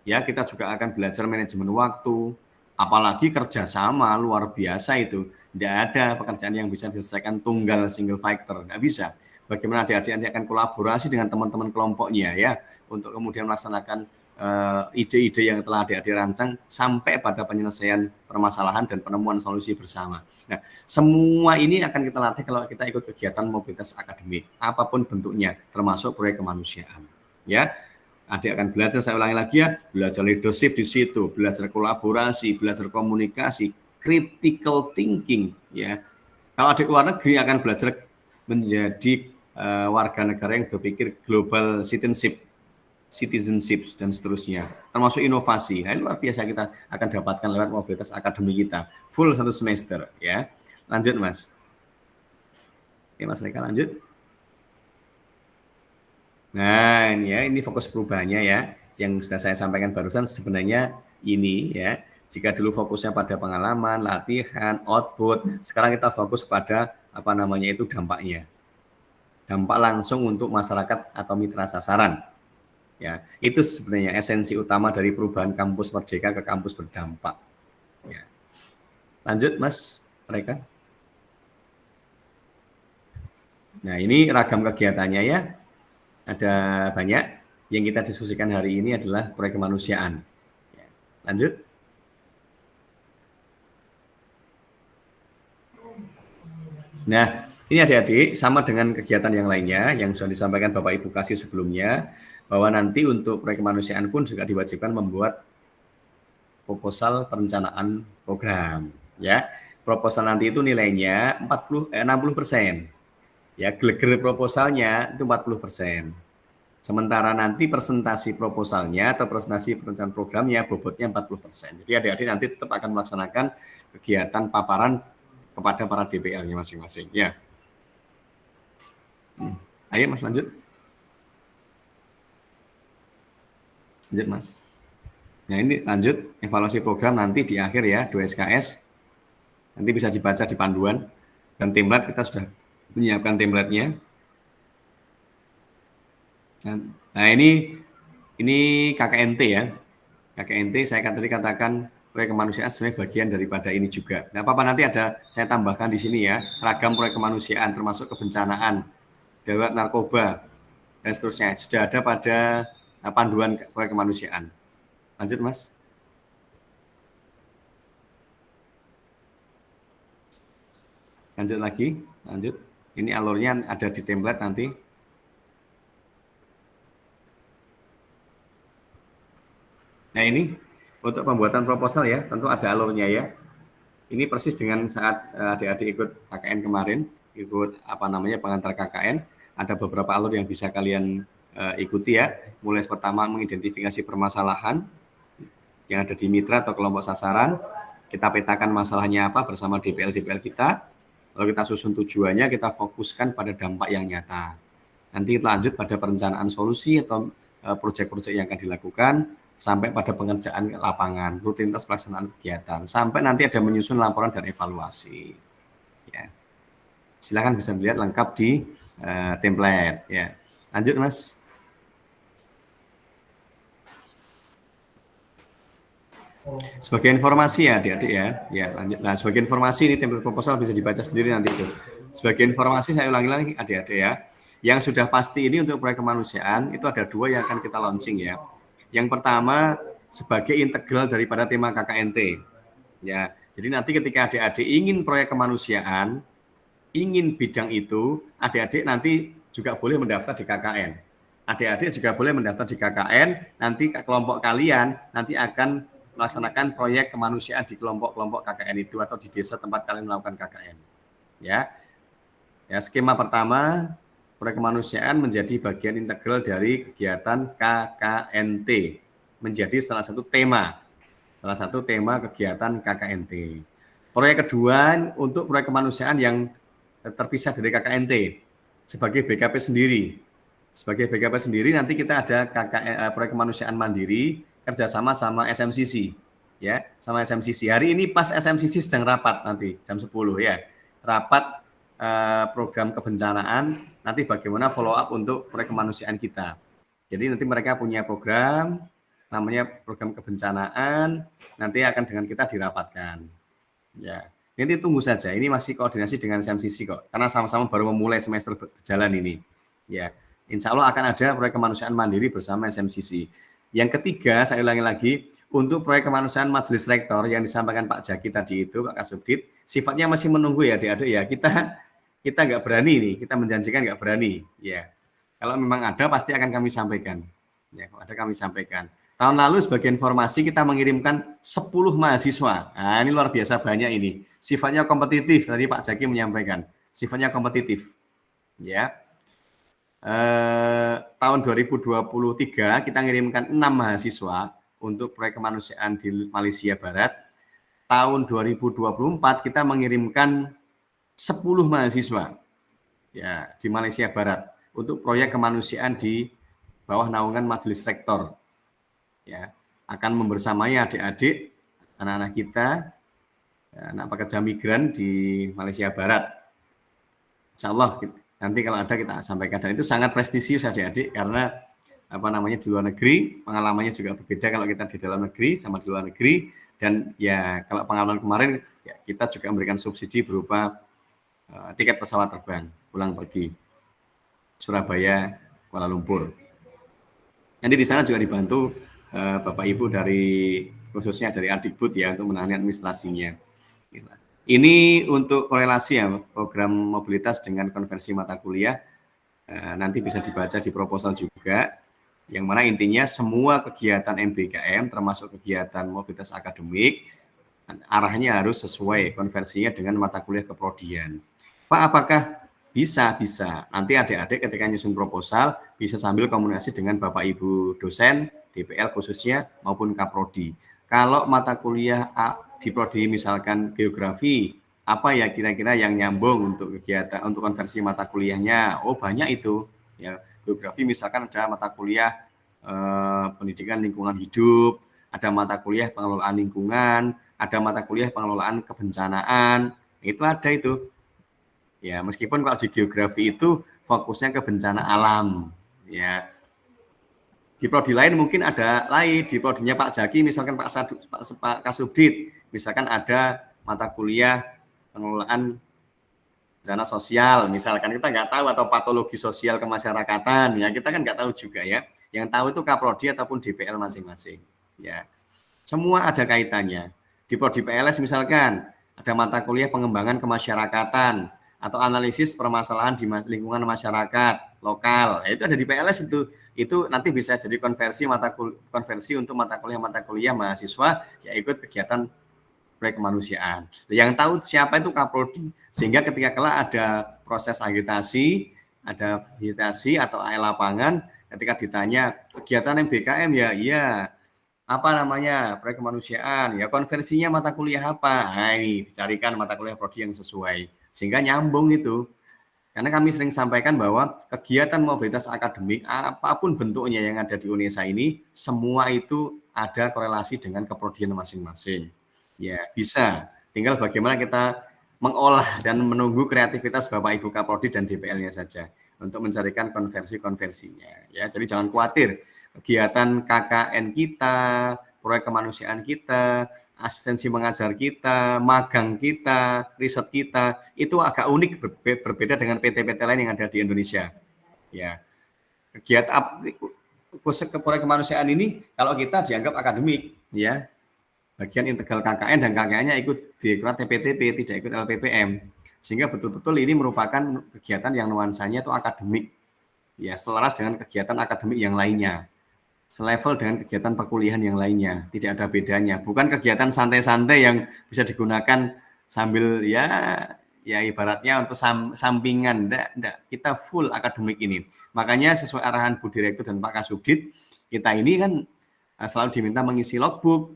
Ya, kita juga akan belajar manajemen waktu, apalagi kerjasama luar biasa itu. Tidak ada pekerjaan yang bisa diselesaikan tunggal single factor, tidak bisa. Bagaimana adik-adik nanti akan kolaborasi dengan teman-teman kelompoknya ya, untuk kemudian melaksanakan ide-ide yang telah adik-adik rancang sampai pada penyelesaian permasalahan dan penemuan solusi bersama. Nah, semua ini akan kita latih kalau kita ikut kegiatan mobilitas akademik, apapun bentuknya, termasuk proyek kemanusiaan. Ya, adik akan belajar, saya ulangi lagi ya, belajar leadership di situ, belajar kolaborasi, belajar komunikasi, critical thinking. Ya, kalau adik luar negeri akan belajar menjadi warga negara yang berpikir global citizenship. citizenship, dan seterusnya, termasuk inovasi. Nah, luar biasa kita akan dapatkan lewat mobilitas akademik kita, full 1 semester. Ya, lanjut Mas. Oke Mas Reka, lanjut. Nah, ini ya, ini fokus perubahannya ya, yang sudah saya sampaikan barusan sebenarnya ini ya. Jika dulu fokusnya pada pengalaman, latihan, output, sekarang kita fokus pada apa namanya itu dampaknya. Dampak langsung untuk masyarakat atau mitra sasaran. Ya, itu sebenarnya esensi utama dari perubahan kampus Merdeka ke kampus berdampak. Ya. Lanjut Mas mereka. Nah, ini ragam kegiatannya ya. Ada banyak. Yang kita diskusikan hari ini adalah proyek kemanusiaan. Ya. Lanjut. Nah, ini adik-adik sama dengan kegiatan yang lainnya yang sudah disampaikan Bapak Ibu Kasih sebelumnya, bahwa nanti untuk proyek kemanusiaan pun juga diwajibkan membuat proposal perencanaan program. Ya, proposal nanti itu nilainya 60%. Ya, greger proposalnya itu 40%. Sementara nanti presentasi proposalnya atau presentasi perencanaan programnya bobotnya 40%. Jadi adik-adik nanti tetap akan melaksanakan kegiatan paparan kepada para DPL-nya masing-masing. Ya. Ayo Mas lanjut. Lanjut Mas. Nah ini lanjut evaluasi program nanti di akhir ya 2 SKS. Nanti bisa dibaca di panduan dan template kita sudah menyiapkan template-nya. Nah ini KKNT ya. KKNT saya tadi katakan proyek kemanusiaan sebenarnya bagian daripada ini juga. Nah, apa-apa nanti ada saya tambahkan di sini ya, ragam proyek kemanusiaan termasuk kebencanaan, darurat narkoba, dan seterusnya. Sudah ada pada panduan proyek kemanusiaan. Lanjut, Mas. Lanjut lagi, lanjut. Ini alurnya ada di template nanti. Nah, ini untuk pembuatan proposal ya, tentu ada alurnya ya. Ini persis dengan saat adik-adik ikut KKN kemarin, ikut apa namanya pengantar KKN, ada beberapa alur yang bisa kalian ikuti ya. Mulai pertama mengidentifikasi permasalahan yang ada di mitra atau kelompok sasaran, kita petakan masalahnya apa bersama DPL kita, lalu kita susun tujuannya, kita fokuskan pada dampak yang nyata. Nanti kita lanjut pada perencanaan solusi atau proyek-proyek yang akan dilakukan, sampai pada pengerjaan lapangan, rutinitas pelaksanaan kegiatan, sampai nanti ada menyusun laporan dan evaluasi. Ya. Silakan bisa dilihat lengkap di template. Ya. Lanjut, Mas. Sebagai informasi ya, adik-adik ya. Ya, lanjut. Nah, sebagai informasi ini template proposal bisa dibaca sendiri nanti itu. Sebagai informasi saya ulangi lagi, adik-adik ya. Yang sudah pasti ini untuk proyek kemanusiaan itu ada 2 yang akan kita launching ya. Yang pertama sebagai integral daripada tema KKNT. Ya, jadi nanti ketika adik-adik ingin proyek kemanusiaan, ingin bidang itu, adik-adik nanti juga boleh mendaftar di KKN. Adik-adik juga boleh mendaftar di KKN, nanti kelompok kalian nanti akan melaksanakan proyek kemanusiaan di kelompok-kelompok KKN itu atau di desa tempat kalian melakukan KKN. Ya. Ya, skema pertama proyek kemanusiaan menjadi bagian integral dari kegiatan KKNT, menjadi salah satu tema kegiatan KKNT. Proyek kedua untuk proyek kemanusiaan yang terpisah dari KKNT sebagai BKP sendiri. Sebagai BKP sendiri nanti kita ada proyek kemanusiaan mandiri kerjasama sama SMCC, ya, sama SMCC. Hari ini pas SMCC sedang rapat nanti jam 10 ya, rapat program kebencanaan, nanti bagaimana follow up untuk proyek kemanusiaan kita. Jadi nanti mereka punya program, namanya program kebencanaan, nanti akan dengan kita dirapatkan. Ya, nanti tunggu saja, ini masih koordinasi dengan SMCC kok, karena sama-sama baru memulai semester berjalan ini. Ya, insya Allah akan ada proyek kemanusiaan mandiri bersama SMCC. Yang ketiga, saya ulangi lagi, untuk proyek kemanusiaan Majelis Rektor yang disampaikan Pak Jaki tadi itu, Pak Kasubdit, sifatnya masih menunggu ya adik-adik ya, kita nggak berani nih, kita menjanjikan nggak berani. Ya, kalau memang ada pasti akan kami sampaikan. Ya, kalau ada kami sampaikan. Tahun lalu sebagai informasi kita mengirimkan 10 mahasiswa. Nah, ini luar biasa banyak ini. Sifatnya kompetitif, tadi Pak Jaki menyampaikan. Sifatnya kompetitif. Ya. tahun 2023 kita ngirimkan 6 mahasiswa untuk proyek kemanusiaan di Malaysia Barat. Tahun 2024 kita mengirimkan 10 mahasiswa ya di Malaysia Barat untuk proyek kemanusiaan di bawah naungan Majelis Rektor. Ya, akan membersamai adik-adik, anak-anak kita, anak pekerja migran di Malaysia Barat. Insya Allah nanti kalau ada kita sampaikan, dan itu sangat prestisius adik-adik karena di luar negeri pengalamannya juga berbeda kalau kita di dalam negeri sama di luar negeri. Dan ya kalau pengalaman kemarin ya, kita juga memberikan subsidi berupa tiket pesawat terbang pulang pergi Surabaya Kuala Lumpur. Nanti di sana juga dibantu Bapak Ibu dari khususnya dari Adikbud ya untuk menangani administrasinya. Ini untuk korelasi ya program mobilitas dengan konversi mata kuliah, nanti bisa dibaca di proposal juga, yang mana intinya semua kegiatan MBKM termasuk kegiatan mobilitas akademik arahnya harus sesuai konversinya dengan mata kuliah keprodian. Pak, apakah bisa? Bisa. Nanti adik-adik ketika nyusun proposal bisa sambil komunikasi dengan Bapak Ibu dosen, DPL khususnya maupun Kaprodi. Kalau mata kuliah di prodi misalkan geografi, apa ya kira-kira yang nyambung untuk kegiatan untuk konversi mata kuliahnya? Oh, banyak itu. Ya, geografi misalkan ada mata kuliah pendidikan lingkungan hidup, ada mata kuliah pengelolaan lingkungan, ada mata kuliah pengelolaan kebencanaan. Itu ada itu. Ya, meskipun kalau di geografi itu fokusnya ke bencana alam, ya. Di prodi lain mungkin ada lain, di prodinya Pak Jaki, misalkan Pak Kasubdit, misalkan ada mata kuliah pengelolaan bencana sosial, misalkan kita nggak tahu, atau patologi sosial kemasyarakatan, ya kita kan nggak tahu juga ya. Yang tahu itu Kaprodi ataupun DPL masing-masing, ya. Semua ada kaitannya. Di prodi PLS misalkan ada mata kuliah pengembangan kemasyarakatan atau analisis permasalahan di lingkungan masyarakat lokal. Itu ada di PLS itu nanti bisa jadi konversi untuk mata kuliah mahasiswa ya ikut kegiatan proyek kemanusiaan. Yang tahu siapa itu Kaprodi, sehingga ketika kelak ada proses agitasi, ada visitasi atau lapangan, ketika ditanya kegiatan MBKM ya iya, apa namanya proyek kemanusiaan, ya konversinya mata kuliah apa, nah, ini dicarikan mata kuliah prodi yang sesuai sehingga nyambung itu. Karena kami sering sampaikan bahwa kegiatan mobilitas akademik apapun bentuknya yang ada di UNESA ini semua itu ada korelasi dengan keprodian masing-masing. Ya bisa, tinggal bagaimana kita mengolah dan menunggu kreativitas Bapak Ibu Kaprodi dan DPL-nya saja untuk mencarikan konversi-konversinya. Ya, jadi jangan khawatir. Kegiatan KKN kita, proyek kemanusiaan kita, asistensi mengajar kita, magang kita, riset kita, itu agak unik berbeda dengan PT-PT lain yang ada di Indonesia. Ya, kegiatan proyek kemanusiaan ini kalau kita dianggap akademik, ya, bagian integral KKN dan KKN-nya ikut Direktorat TPTP, tidak ikut LPPM, sehingga betul-betul ini merupakan kegiatan yang nuansanya itu akademik, ya, selaras dengan kegiatan akademik yang lainnya. Selevel dengan kegiatan perkuliahan yang lainnya, tidak ada bedanya. Bukan kegiatan santai-santai yang bisa digunakan sambil ya ibaratnya untuk sampingan. Enggak. Kita full akademik ini. Makanya sesuai arahan Bu Direktur dan Pak Kasubdit, kita ini kan selalu diminta mengisi logbook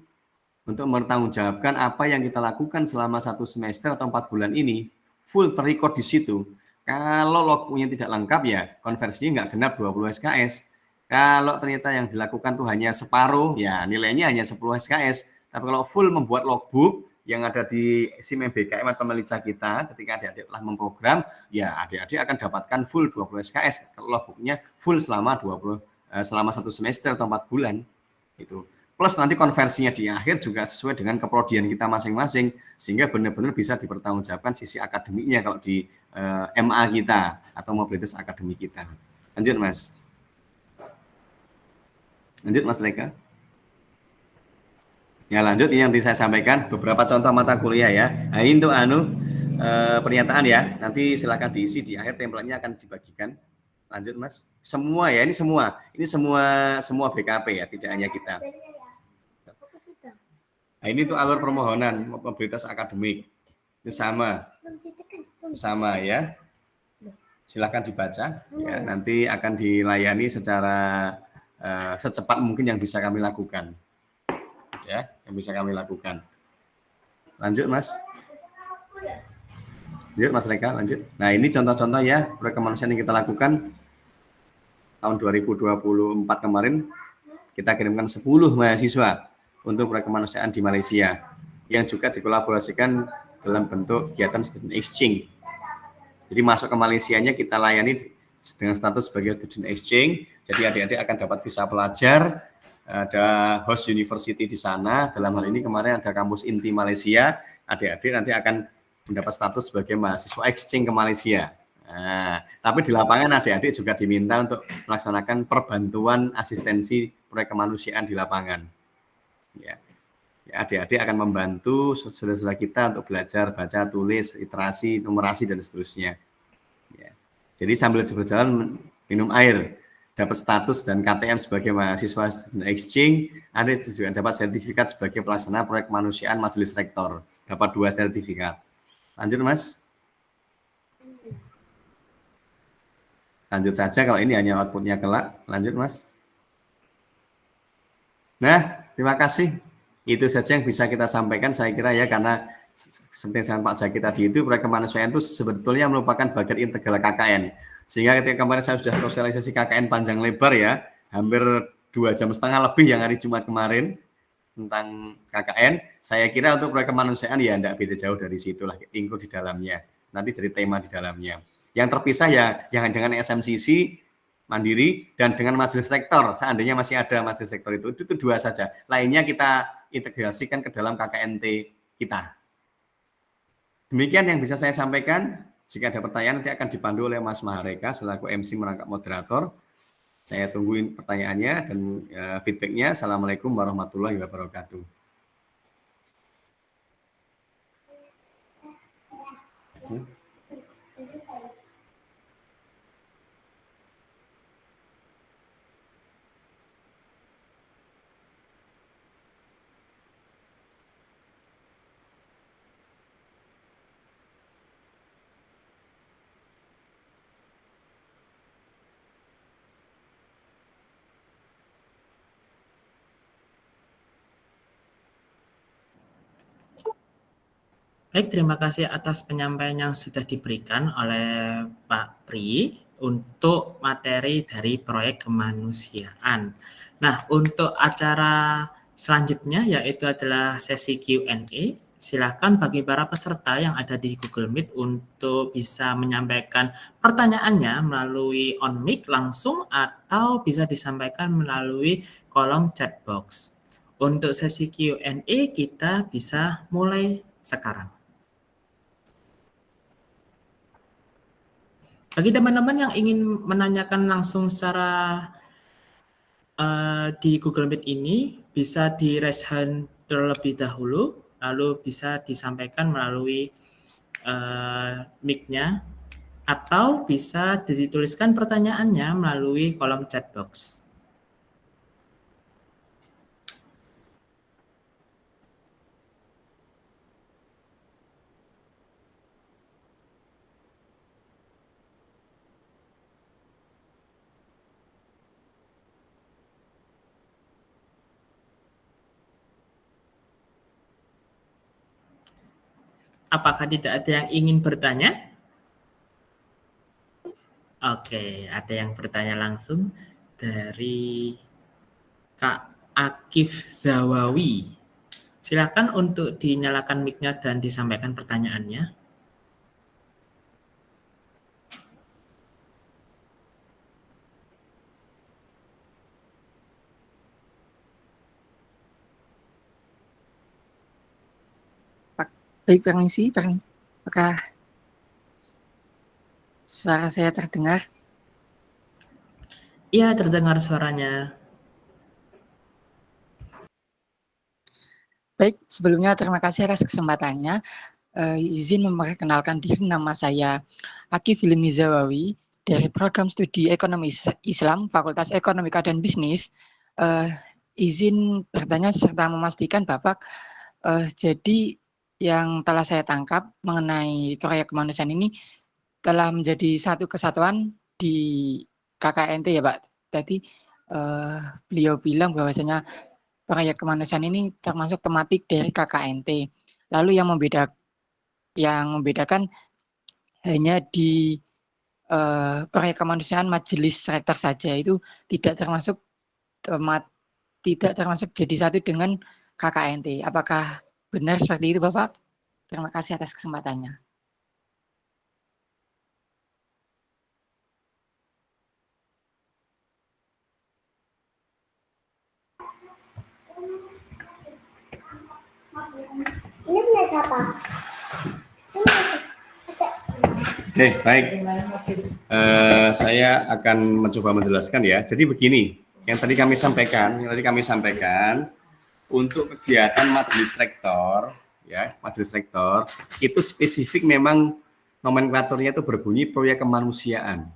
untuk mempertanggungjawabkan apa yang kita lakukan selama 1 semester atau 4 bulan ini, full terrecord di situ. Kalau logbooknya tidak lengkap ya konversinya nggak genap 20 SKS. Kalau ternyata yang dilakukan tuh hanya separuh, ya nilainya hanya 10 SKS. Tapi kalau full membuat logbook yang ada di SIM MBKM atau Melitza kita, ketika adik-adik telah memprogram, ya adik-adik akan dapatkan full 20 SKS. Kalau logbooknya full selama 1 semester atau 4 bulan. Itu. Plus nanti konversinya di akhir juga sesuai dengan keprodian kita masing-masing, sehingga benar-benar bisa dipertanggungjawabkan sisi akademiknya kalau di MA kita atau mobilitas akademik kita. Lanjut, Mas. Lanjut, Mas Reka. Ya, lanjut ini yang saya sampaikan beberapa contoh mata kuliah ya. Nah, ini untuk pernyataan ya. Nanti silakan diisi di akhir, template-nya akan dibagikan. Lanjut, Mas. Semua ya, ini semua BKP ya, tidak hanya kita. Nah, ini untuk alur permohonan mobilitas akademik. Itu sama ya. Silakan dibaca, ya, nanti akan dilayani secara secepat mungkin yang bisa kami lakukan, ya, yang bisa kami lakukan. Lanjut, Mas. Lanjut, Mas Reka, lanjut. Nah, ini contoh-contoh ya proyek kemanusiaan yang kita lakukan tahun 2024 kemarin. Kita kirimkan 10 mahasiswa untuk proyek kemanusiaan di Malaysia yang juga dikolaborasikan dalam bentuk kegiatan student exchange. Jadi masuk ke Malaysianya kita layani dengan status sebagai student exchange. Jadi adik-adik akan dapat visa pelajar, ada host university di sana. Dalam hal ini kemarin ada kampus inti Malaysia. Adik-adik nanti akan mendapat status sebagai mahasiswa exchange ke Malaysia. Nah, tapi di lapangan adik-adik juga diminta untuk melaksanakan perbantuan asistensi proyek kemanusiaan di lapangan. Ya, adik-adik akan membantu saudara-saudara kita untuk belajar baca, tulis, literasi, numerasi, dan seterusnya. Ya. Jadi sambil berjalan minum air, dapat status dan KTM sebagai mahasiswa student exchange, adik juga dapat sertifikat sebagai pelaksana proyek kemanusiaan Majelis Rektor, dapat 2 sertifikat. Lanjut, Mas. Lanjut saja kalau ini hanya outputnya kelak. Lanjut, Mas. Nah, terima kasih. Itu saja yang bisa kita sampaikan saya kira ya, karena seperti yang Pak Zaki tadi itu proyek kemanusiaan itu sebetulnya merupakan bagian integral KKN. Sehingga ketika kemarin saya sudah sosialisasi KKN panjang lebar ya, hampir 2,5 jam lebih yang hari Jumat kemarin tentang KKN. Saya kira untuk proyek kemanusiaan ya tidak beda jauh dari situlah, include di dalamnya. Nanti dari tema di dalamnya. Yang terpisah ya yang dengan SMCC Mandiri dan dengan Majelis Rektor, seandainya masih ada Majelis Rektor itu 2 saja. Lainnya kita integrasikan ke dalam KKNT kita. Demikian yang bisa saya sampaikan. Jika ada pertanyaan nanti akan dipandu oleh Mas Mahareka selaku MC merangkap moderator. Saya tungguin pertanyaannya dan feedbacknya. Assalamualaikum warahmatullahi wabarakatuh. Baik, terima kasih atas penyampaian yang sudah diberikan oleh Pak Pri untuk materi dari proyek kemanusiaan. Nah, untuk acara selanjutnya yaitu adalah sesi Q&A. Silakan bagi para peserta yang ada di Google Meet untuk bisa menyampaikan pertanyaannya melalui on mic langsung atau bisa disampaikan melalui kolom chat box. Untuk sesi Q&A kita bisa mulai sekarang. Bagi teman-teman yang ingin menanyakan langsung secara di Google Meet ini, bisa di raise hand terlebih dahulu, lalu bisa disampaikan melalui mic-nya, atau bisa dituliskan pertanyaannya melalui kolom chat box. Apakah tidak ada yang ingin bertanya? Oke, ada yang bertanya langsung dari Kak Akif Zawawi. Silakan untuk dinyalakan mic-nya dan disampaikan pertanyaannya. Baik, permisi, apakah suara saya terdengar? Iya, terdengar suaranya. Baik, sebelumnya terima kasih atas kesempatannya. Izin memperkenalkan diri, nama saya Akif Hilmi Zawawi dari Program Studi Ekonomi Islam, Fakultas Ekonomika dan Bisnis. Izin bertanya serta memastikan Bapak, jadi yang telah saya tangkap mengenai proyek kemanusiaan ini telah menjadi satu kesatuan di KKNT ya Pak. Tadi beliau bilang bahwasanya proyek kemanusiaan ini termasuk tematik dari KKNT. Lalu yang membedakan hanya di proyek kemanusiaan Majelis Rektor saja, itu tidak termasuk jadi satu dengan KKNT. Apakah benar seperti itu Bapak? Terima kasih atas kesempatannya. Ini punya siapa? Oke, baik. Saya akan mencoba menjelaskan ya. Jadi begini, yang tadi kami sampaikan, untuk kegiatan Majelis Rektor, ya, Majelis Rektor itu spesifik memang nomenklaturnya itu berbunyi proyek kemanusiaan.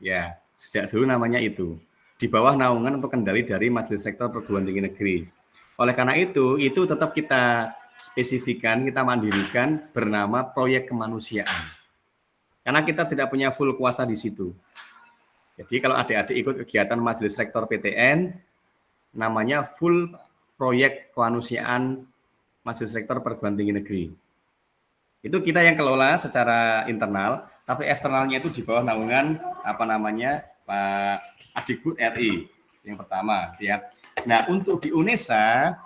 Ya, sejak dulu namanya itu. Di bawah naungan untuk kendali dari Majelis Rektor Perguruan Tinggi Negeri. Oleh karena itu tetap kita spesifikkan, kita mandirikan bernama proyek kemanusiaan. Karena kita tidak punya full kuasa di situ. Jadi kalau adik-adik ikut kegiatan Majelis Rektor PTN, namanya full proyek kemanusiaan Majelis Rektor Perguruan Tinggi Negeri. Itu kita yang kelola secara internal, tapi eksternalnya itu di bawah naungan Pak Adikbud RI yang pertama, ya. Nah, untuk di UNESA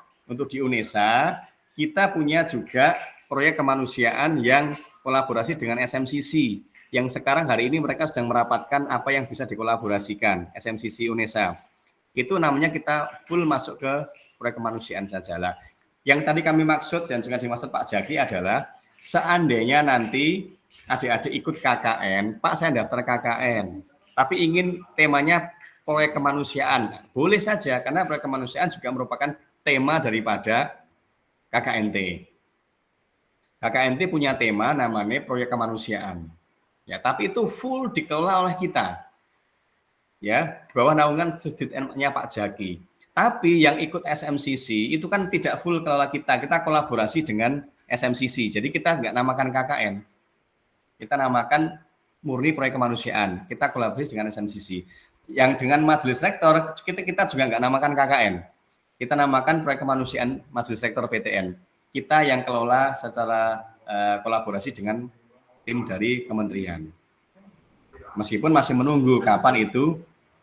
kita punya juga proyek kemanusiaan yang kolaborasi dengan SMCC, yang sekarang hari ini mereka sedang merapatkan apa yang bisa dikolaborasikan, SMCC UNESA. Itu namanya kita full masuk ke proyek kemanusiaan sajalah. Yang tadi kami maksud dan juga dimaksud Pak Jaki adalah seandainya nanti adik-adik ikut KKN, Pak saya daftar KKN, tapi ingin temanya proyek kemanusiaan, boleh saja karena proyek kemanusiaan juga merupakan tema daripada KKNT. KKNT punya tema namanya proyek kemanusiaan. Ya, tapi itu full dikelola oleh kita. Ya, di bawah naungan Sudit NM-nya Pak Jaki. Tapi yang ikut SMCC itu kan tidak full kelola kita kolaborasi dengan SMCC. Jadi kita nggak namakan KKN. Kita namakan murni proyek kemanusiaan. Kita kolaborasi dengan SMCC. Yang dengan Majelis Rektor, kita juga nggak namakan KKN. Kita namakan proyek kemanusiaan Majelis Rektor PTN. Kita yang kelola secara kolaborasi dengan tim dari kementerian. Meskipun masih menunggu kapan itu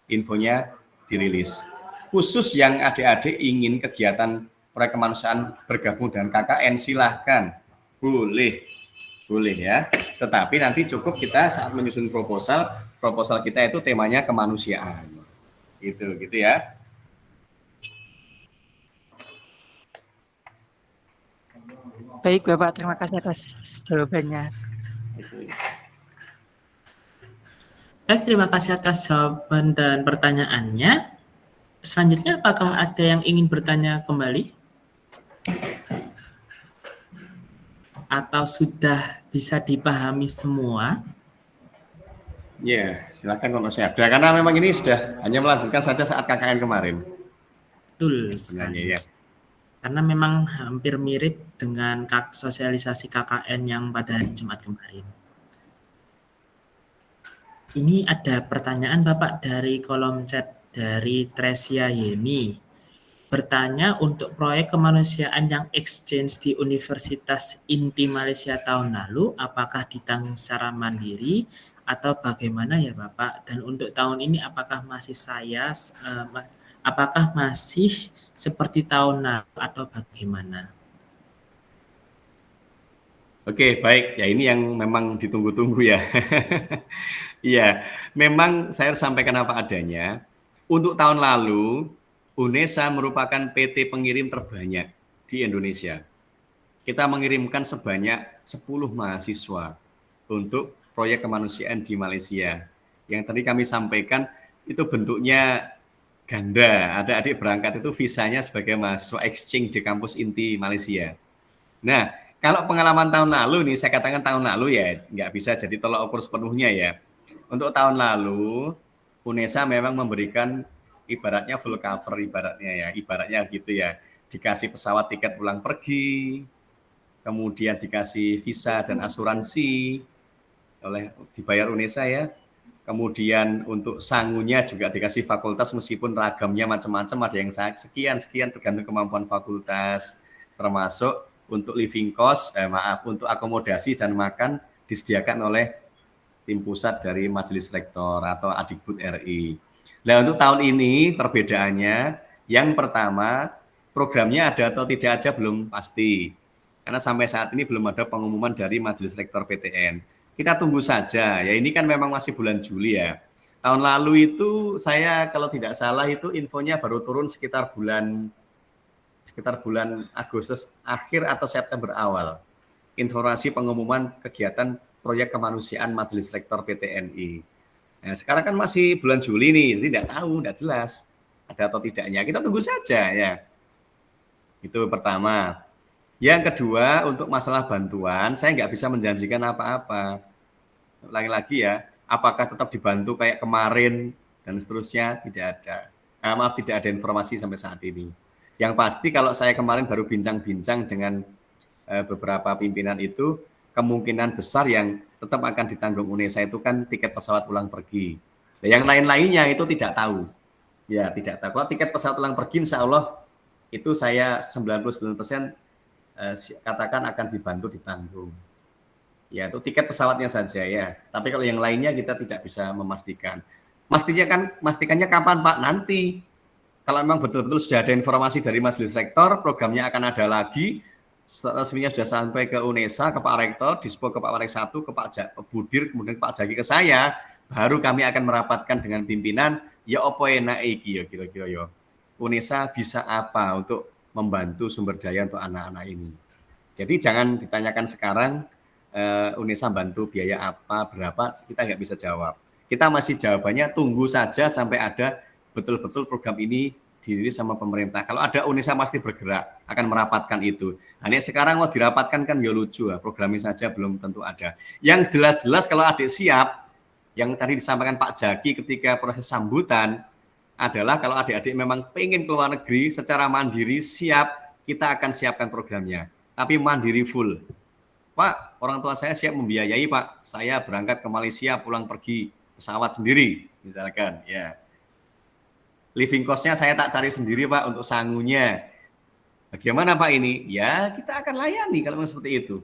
infonya dirilis. Khusus yang adik-adik ingin kegiatan proyek kemanusiaan bergabung dengan KKN, silahkan. Boleh ya. Tetapi nanti cukup kita saat menyusun proposal kita itu temanya kemanusiaan. Gitu ya. Baik Bapak, terima kasih atas jawabannya. Baik, terima kasih atas jawaban dan pertanyaannya. Selanjutnya, apakah ada yang ingin bertanya kembali? Atau sudah bisa dipahami semua? Ya, silakan kalau saya ada. Karena memang ini sudah hanya melanjutkan saja saat KKN kemarin. Betul sekali. Ya. Karena memang hampir mirip dengan sosialisasi KKN yang pada hari Jumat kemarin. Ini ada pertanyaan Bapak dari kolom chat dari Tresia Yeni. Bertanya untuk proyek kemanusiaan yang exchange di Universitas Inti Malaysia tahun lalu, apakah ditanggung secara mandiri atau bagaimana ya Bapak? Dan untuk tahun ini apakah masih seperti tahun lalu atau bagaimana? Oke, baik. Ya ini yang memang ditunggu-tunggu ya. Iya, memang saya sampaikan apa adanya. Untuk tahun lalu, UNESA merupakan PT pengirim terbanyak di Indonesia. Kita mengirimkan sebanyak 10 mahasiswa untuk proyek kemanusiaan di Malaysia. Yang tadi kami sampaikan itu bentuknya ganda. Ada adik berangkat itu visanya sebagai mahasiswa exchange di kampus inti Malaysia. Nah, kalau pengalaman tahun lalu nih, saya katakan tahun lalu ya, nggak bisa jadi tolak ukur sepenuhnya ya. Untuk tahun lalu, UNESA memang memberikan ibaratnya full cover, ibaratnya gitu ya. Dikasih pesawat tiket pulang pergi, kemudian dikasih visa dan asuransi, dibayar UNESA ya. Kemudian untuk sangunya juga dikasih fakultas meskipun ragamnya macam-macam, ada yang sekian tergantung kemampuan fakultas, termasuk untuk living cost, untuk akomodasi dan makan disediakan oleh tim pusat dari Majelis Rektor atau Adikbud RI. Nah, untuk tahun ini perbedaannya, yang pertama programnya ada atau tidak ada belum pasti. Karena sampai saat ini belum ada pengumuman dari Majelis Rektor PTN. Kita tunggu saja, ya ini kan memang masih bulan Juli ya. Tahun lalu itu saya kalau tidak salah itu infonya baru turun sekitar bulan Agustus akhir atau September awal. Informasi pengumuman kegiatan proyek kemanusiaan Majelis Rektor PTNI. Nah, sekarang kan masih bulan Juli nih, tidak tahu, tidak jelas ada atau tidaknya. Kita tunggu saja ya. Itu pertama. Yang kedua, untuk masalah bantuan, saya nggak bisa menjanjikan apa-apa. Lagi-lagi ya, apakah tetap dibantu kayak kemarin dan seterusnya, tidak ada. Maaf, tidak ada informasi sampai saat ini. Yang pasti kalau saya kemarin baru bincang-bincang dengan beberapa pimpinan itu, kemungkinan besar yang tetap akan ditanggung UNESA itu kan tiket pesawat pulang pergi. Nah, yang lain-lainnya itu tidak tahu. Ya, tidak tahu. Kalau tiket pesawat pulang pergi, insya Allah itu saya 99% katakan akan dibantu ditanggung. Ya, itu tiket pesawatnya saja ya. Tapi kalau yang lainnya kita tidak bisa memastikan. Mastikannya kapan Pak? Nanti. Kalau memang betul-betul sudah ada informasi dari Majelis Rektor, programnya akan ada lagi, resminya sudah sampai ke UNESA, ke Pak Rektor, dispo ke Pak Warik 1, ke Pak Budir, kemudian ke Pak Jaki ke saya, baru kami akan merapatkan dengan pimpinan, ya opo enak iki ya kira-kira ya. UNESA bisa apa untuk membantu sumber daya untuk anak-anak ini. Jadi jangan ditanyakan sekarang UNESA bantu biaya apa, berapa, kita nggak bisa jawab. Kita masih jawabannya tunggu saja sampai ada betul-betul program ini dirilis sama pemerintah. Kalau ada UNESA pasti bergerak, akan merapatkan itu. Nah, ini sekarang mau dirapatkan kan ya lucu, programnya saja belum tentu ada. Yang jelas-jelas kalau adik siap, yang tadi disampaikan Pak Jaki ketika proses sambutan, adalah kalau adik-adik memang pengen keluar negeri secara mandiri siap, kita akan siapkan programnya. Tapi mandiri full. Pak, orang tua saya siap membiayai Pak, saya berangkat ke Malaysia pulang pergi pesawat sendiri, misalkan ya. Living cost-nya saya tak cari sendiri Pak untuk sangunya. Bagaimana Pak ini? Ya kita akan layani kalau seperti itu.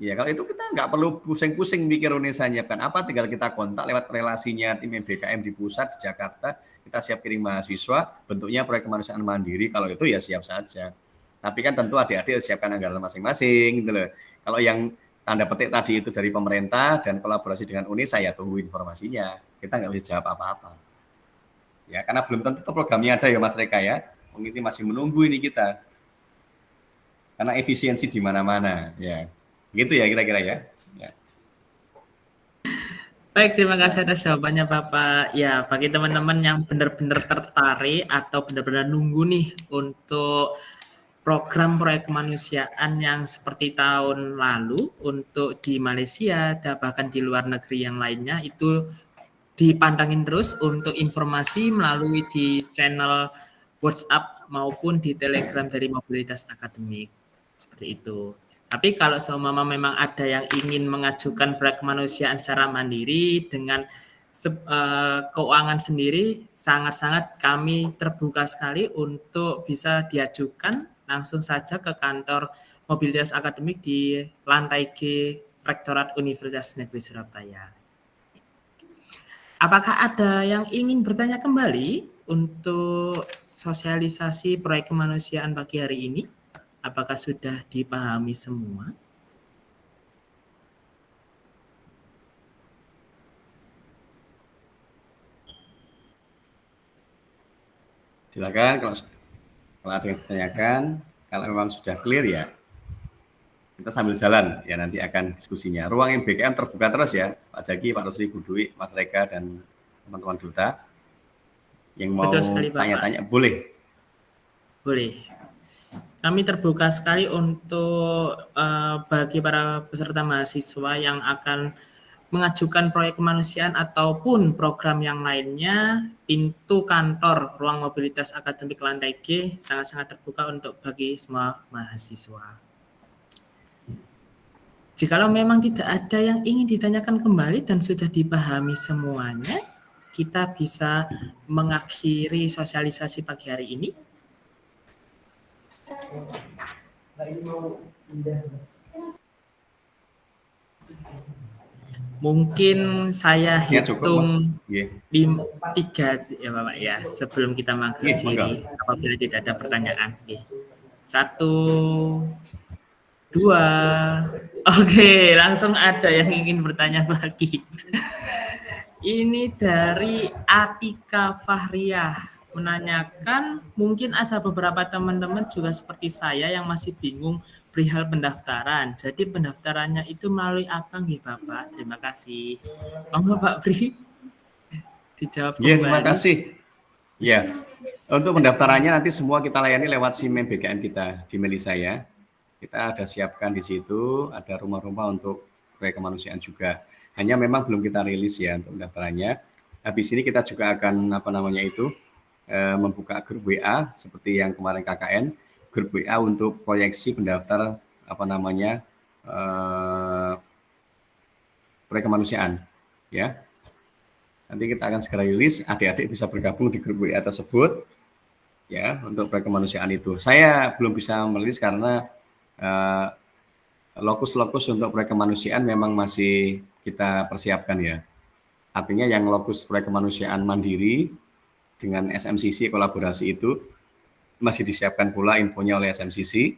Ya kalau itu kita nggak perlu pusing-pusing mikir UNESA nyiapkan apa, tinggal kita kontak lewat relasinya tim MBKM di pusat di Jakarta, kita siap kirim mahasiswa, bentuknya proyek kemanusiaan mandiri, kalau itu ya siap saja. Tapi kan tentu adik-adik siapkan anggaran masing-masing gitu loh. Kalau yang tanda petik tadi itu dari pemerintah dan kolaborasi dengan UNESA ya tunggu informasinya. Kita nggak bisa jawab apa-apa. Ya, karena belum tentu programnya ada ya Mas Reka ya. Mungkin masih menunggu ini kita. Karena efisiensi di mana-mana ya. Gitu ya kira-kira ya. Ya. Baik, terima kasih atas jawabannya Bapak. Ya, bagi teman-teman yang benar-benar tertarik atau benar-benar nunggu nih untuk program proyek kemanusiaan yang seperti tahun lalu untuk di Malaysia dan bahkan di luar negeri yang lainnya, itu dipantengin terus untuk informasi melalui di channel WhatsApp maupun di Telegram dari Mobilitas Akademik. Seperti itu. Tapi kalau seumpama memang ada yang ingin mengajukan proyek kemanusiaan secara mandiri dengan keuangan sendiri, sangat-sangat kami terbuka sekali untuk bisa diajukan langsung saja ke kantor Mobilitas Akademik di lantai G Rektorat Universitas Negeri Surabaya. Apakah ada yang ingin bertanya kembali untuk sosialisasi proyek kemanusiaan pagi hari ini? Apakah sudah dipahami semua? Silakan kalau ada yang ditanyakan, kalau memang sudah clear ya, kita sambil jalan ya nanti akan diskusinya. Ruang MBKM terbuka terus ya, Pak Jaki, Pak Rusli, Bu Dwi, Mas Reka, dan teman-teman duta. Yang mau tanya-tanya boleh. Boleh. Kami terbuka sekali untuk bagi para peserta mahasiswa yang akan mengajukan proyek kemanusiaan ataupun program yang lainnya, pintu kantor Ruang Mobilitas Akademik lantai G sangat-sangat terbuka untuk bagi semua mahasiswa. Jikalau memang tidak ada yang ingin ditanyakan kembali dan sudah dipahami semuanya, kita bisa mengakhiri sosialisasi pagi hari ini. Mungkin saya Ya, cukup, Mas. hitung Nggih. 3 ya Bapak ya, sebelum kita Nggih, monggo. mengakhiri apabila tidak ada pertanyaan. Oke. 1, 2, oke, langsung ada yang ingin bertanya lagi. Ini dari Atika Fahriah menanyakan, mungkin ada beberapa teman-teman juga seperti saya yang masih bingung perihal pendaftaran. Jadi pendaftarannya itu melalui apa nggih Bapak? Terima kasih. Monggo Pak Pri dijawab Ya, kembali. terima kasih. Ya, untuk pendaftarannya nanti semua kita layani lewat SIMEN BKM kita di Melisa ya. Kita ada siapkan di situ, ada rumah-rumah untuk proyek kemanusiaan juga. Hanya memang belum kita rilis ya untuk pendaftarannya. Habis ini kita juga akan membuka grup WA seperti yang kemarin KKN, grup WA untuk proyeksi pendaftar proyek kemanusiaan ya. Nanti kita akan segera rilis, adik-adik bisa bergabung di grup WA tersebut ya untuk proyek kemanusiaan itu. Saya belum bisa merilis karena lokus-lokus untuk proyek kemanusiaan memang masih kita persiapkan ya. Artinya yang lokus proyek kemanusiaan mandiri dengan SMCC kolaborasi itu masih disiapkan pula infonya oleh SMCC.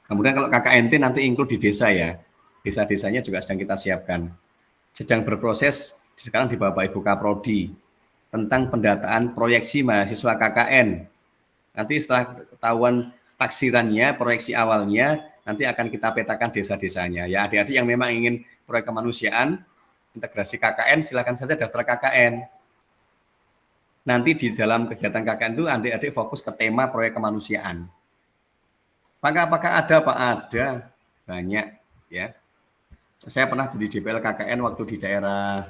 Kemudian kalau KKNT nanti include di desa ya. Desa-desanya juga sedang kita siapkan. Sedang berproses sekarang di Bapak Ibu Kaprodi tentang pendataan proyeksi mahasiswa KKN. Nanti setelah ketahuan taksirannya, proyeksi awalnya, nanti akan kita petakan desa-desanya. Ya, adik-adik yang memang ingin proyek kemanusiaan, integrasi KKN, silakan saja daftar KKN. Nanti di dalam kegiatan KKN itu adik-adik fokus ke tema proyek kemanusiaan. Apakah ada? Pak, ada. Banyak ya. Saya pernah jadi DPL KKN waktu di daerah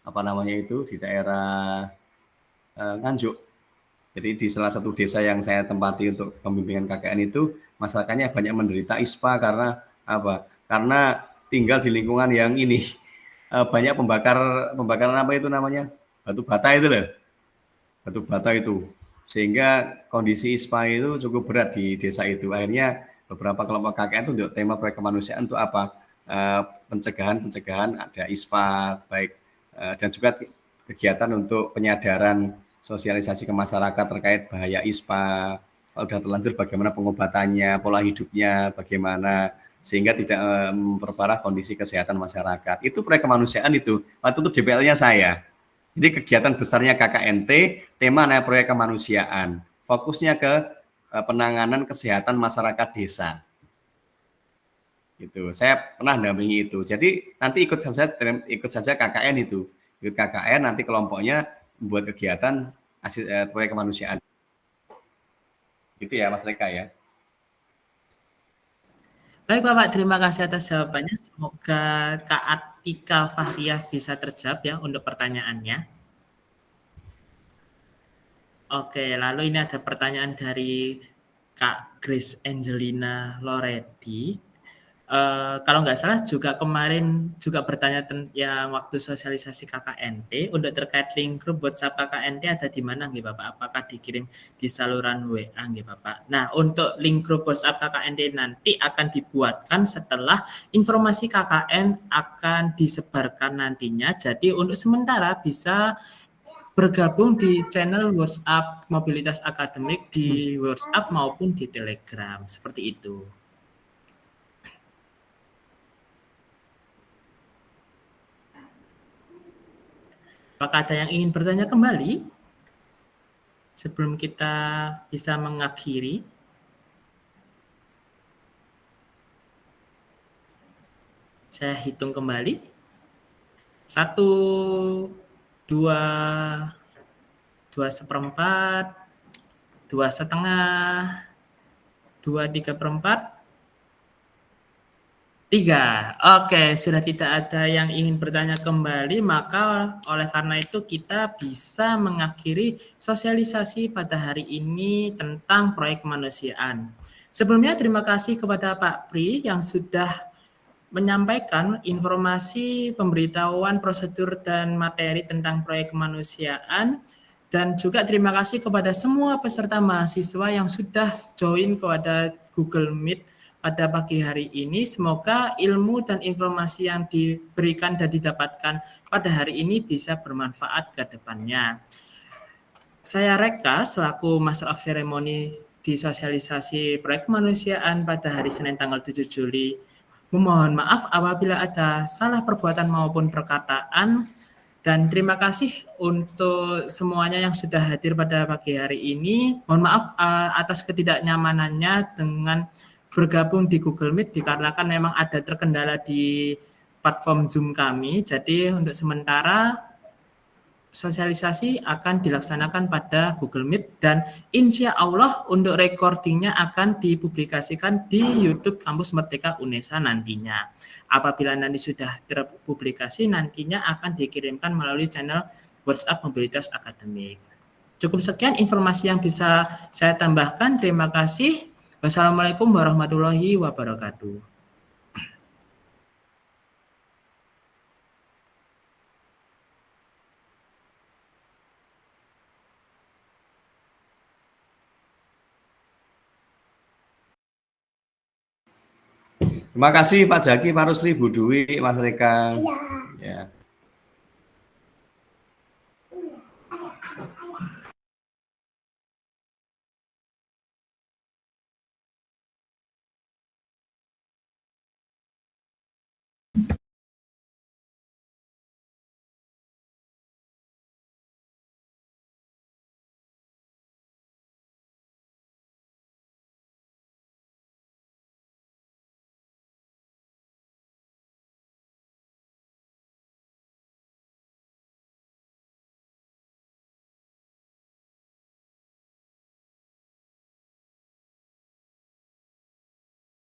di daerah Nganjuk. Jadi di salah satu desa yang saya tempati untuk pembimbingan KKN itu, masyarakatnya banyak menderita ISPA karena apa? Karena tinggal di lingkungan yang ini banyak pembakaran apa itu namanya? Batu bata itu loh. Batu bata itu. Sehingga kondisi ISPA itu cukup berat di desa itu. Akhirnya beberapa kelompok KKN itu untuk tema proyek kemanusiaan untuk apa? Pencegahan ada ISPA baik dan juga kegiatan untuk penyadaran sosialisasi ke masyarakat terkait bahaya ISPA, kalau sudah terlanjur bagaimana pengobatannya, pola hidupnya bagaimana sehingga tidak memperparah kondisi kesehatan masyarakat. Itu proyek kemanusiaan itu. Waktu itu DPL-nya saya. Jadi kegiatan besarnya KKNT, tema proyek kemanusiaan. Fokusnya ke penanganan kesehatan masyarakat desa. Gitu. Saya pernah mendampingi itu. Jadi nanti ikut saja KKN itu. Ikut KKN nanti kelompoknya membuat kegiatan proyek kemanusiaan. Gitu ya Mas Reka ya. Baik Bapak, terima kasih atas jawabannya. Semoga Kak Atika Fahriah bisa terjawab ya untuk pertanyaannya. Oke, lalu ini ada pertanyaan dari Kak Grace Angelina Loredi. Kalau nggak salah juga kemarin juga bertanya yang waktu sosialisasi KKNT untuk terkait link grup WhatsApp KKNT ada di mana nggih Bapak? Apakah dikirim di saluran WA nggih Bapak? Nah, untuk link grup WhatsApp KKNT nanti akan dibuatkan setelah informasi KKN akan disebarkan nantinya. Jadi untuk sementara bisa bergabung di channel WhatsApp Mobilitas Akademik di WhatsApp maupun di Telegram. Seperti itu. Apakah ada yang ingin bertanya kembali sebelum kita bisa mengakhiri? Saya hitung kembali. 1, 2, 2/4, 2,5, 2/3, 3. Oke, sudah tidak ada yang ingin bertanya kembali, maka oleh karena itu kita bisa mengakhiri sosialisasi pada hari ini tentang proyek kemanusiaan. Sebelumnya terima kasih kepada Pak Pri yang sudah menyampaikan informasi, pemberitahuan, prosedur, dan materi tentang proyek kemanusiaan. Dan juga terima kasih kepada semua peserta mahasiswa yang sudah join kepada Google Meet pada pagi hari ini. Semoga ilmu dan informasi yang diberikan dan didapatkan pada hari ini bisa bermanfaat ke depannya. Saya Reka selaku Master of Ceremony di sosialisasi proyek kemanusiaan pada hari Senin tanggal 7 Juli. Memohon maaf apabila ada salah perbuatan maupun perkataan, dan terima kasih untuk semuanya yang sudah hadir pada pagi hari ini. Mohon maaf atas ketidaknyamanannya dengan bergabung di Google Meet dikarenakan memang ada terkendala di platform Zoom kami. Jadi untuk sementara sosialisasi akan dilaksanakan pada Google Meet dan insya Allah untuk recordingnya akan dipublikasikan di YouTube Kampus Merdeka UNESA nantinya. Apabila nanti sudah terpublikasi, nantinya akan dikirimkan melalui channel WhatsApp Mobilitas Akademik. Cukup sekian informasi yang bisa saya tambahkan. Terima kasih. Wassalamualaikum warahmatullahi wabarakatuh. Terima kasih Pak Jaki, Pak Rusli, Bu Dwi, Mas Reka. Ya.